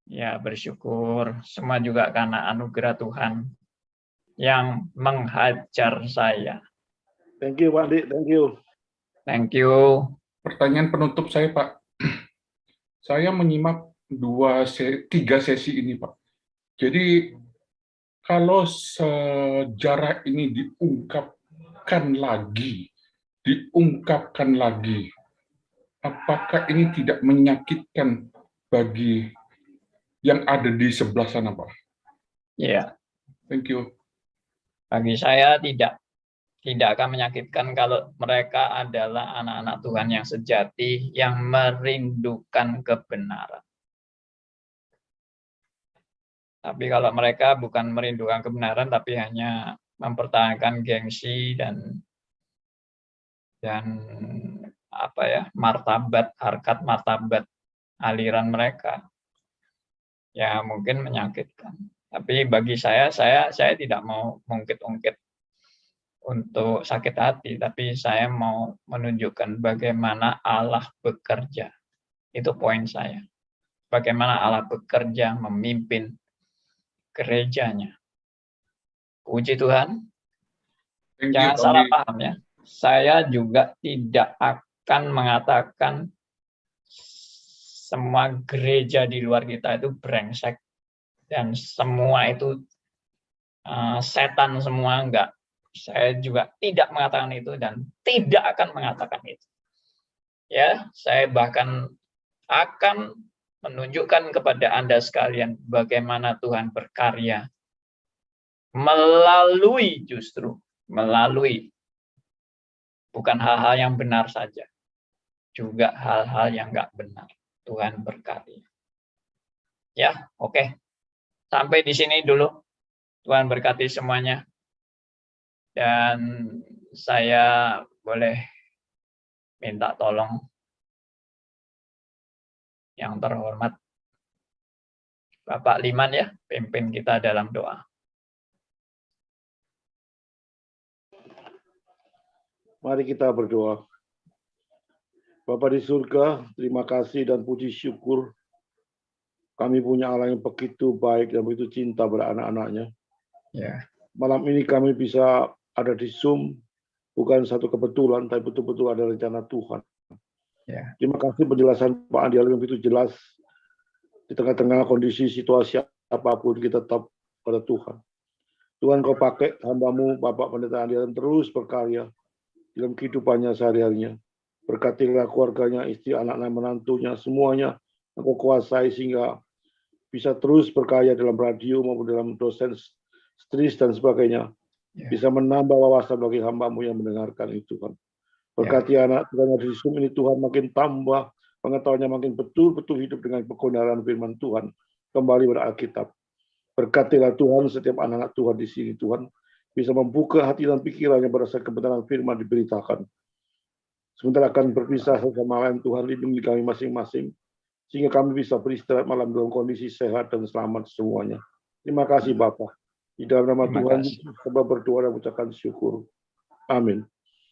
Ya, bersyukur. Semua juga karena anugerah Tuhan yang menghajar saya. Thank you, Pak Dik. Thank you. Thank you. Pertanyaan penutup saya, Pak. Saya menyimak 3 sesi ini, Pak. Jadi, kalau sejarah ini diungkapkan lagi, apakah ini tidak menyakitkan bagi yang ada di sebelah sana, Pak? Ya, Thank you. bagi saya tidak akan menyakitkan kalau mereka adalah anak-anak Tuhan yang sejati, yang merindukan kebenaran. Tapi kalau mereka bukan merindukan kebenaran, tapi hanya mempertahankan gengsi dan apa ya, martabat, harkat martabat aliran mereka, ya mungkin menyakitkan. Tapi bagi saya tidak mau mungkit-ungkit untuk sakit hati, tapi saya mau menunjukkan bagaimana Allah bekerja. Itu poin saya. Bagaimana Allah bekerja memimpin gerejanya. Puji Tuhan. Thank you, Jangan Tony. salah paham ya. Saya juga tidak akan mengatakan semua gereja di luar kita itu brengsek dan semua itu setan semua, enggak. Saya juga tidak mengatakan itu dan tidak akan mengatakan itu. Ya, saya bahkan akan menunjukkan kepada Anda sekalian bagaimana Tuhan berkarya melalui bukan hal-hal yang benar saja, juga hal-hal yang enggak benar. Tuhan berkarya. Ya, oke. Sampai di sini dulu. Tuhan berkati semuanya. Dan saya boleh minta tolong yang terhormat Bapak Liman ya, pimpin kita dalam doa. Mari kita berdoa. Bapa di surga, terima kasih dan puji syukur kami punya Allah yang begitu baik dan begitu cinta pada anak-anaknya. Ya. Malam ini kami bisa ada di Zoom, bukan satu kebetulan, tapi betul-betul ada rencana Tuhan. Ya. Terima kasih penjelasan Pak Andi yang begitu jelas. Di tengah-tengah kondisi situasi apapun, kita tetap pada Tuhan. Tuhan, Kau pakai hamba-Mu, Bapak Pendeta Andi terus berkarya dalam kehidupannya sehari-harinya. Berkatilah keluarganya, istri, anak-anak, menantunya, semuanya Engkau kuasai sehingga bisa terus berkarya dalam radio maupun dalam dosen, stris dan sebagainya. Bisa menambah wawasan bagi hamba-Mu yang mendengarkan itu, Tuhan. Berkati anak Tuhan di Zoom ini, Tuhan makin tambah pengetahuannya, makin betul-betul hidup dengan kebenaran firman Tuhan kembali pada Alkitab. Berkatilah Tuhan setiap anak-anak Tuhan di sini, Tuhan bisa membuka hati dan pikirannya berdasarkan kebenaran firman diberitakan. Sementara akan berpisah sama lain, Tuhan lindungi kami masing-masing sehingga kami bisa beristirahat malam dalam kondisi sehat dan selamat semuanya. Terima kasih Bapa. Di dalam nama Tuhan, sebab berdoa dan ucapkan syukur. Amin.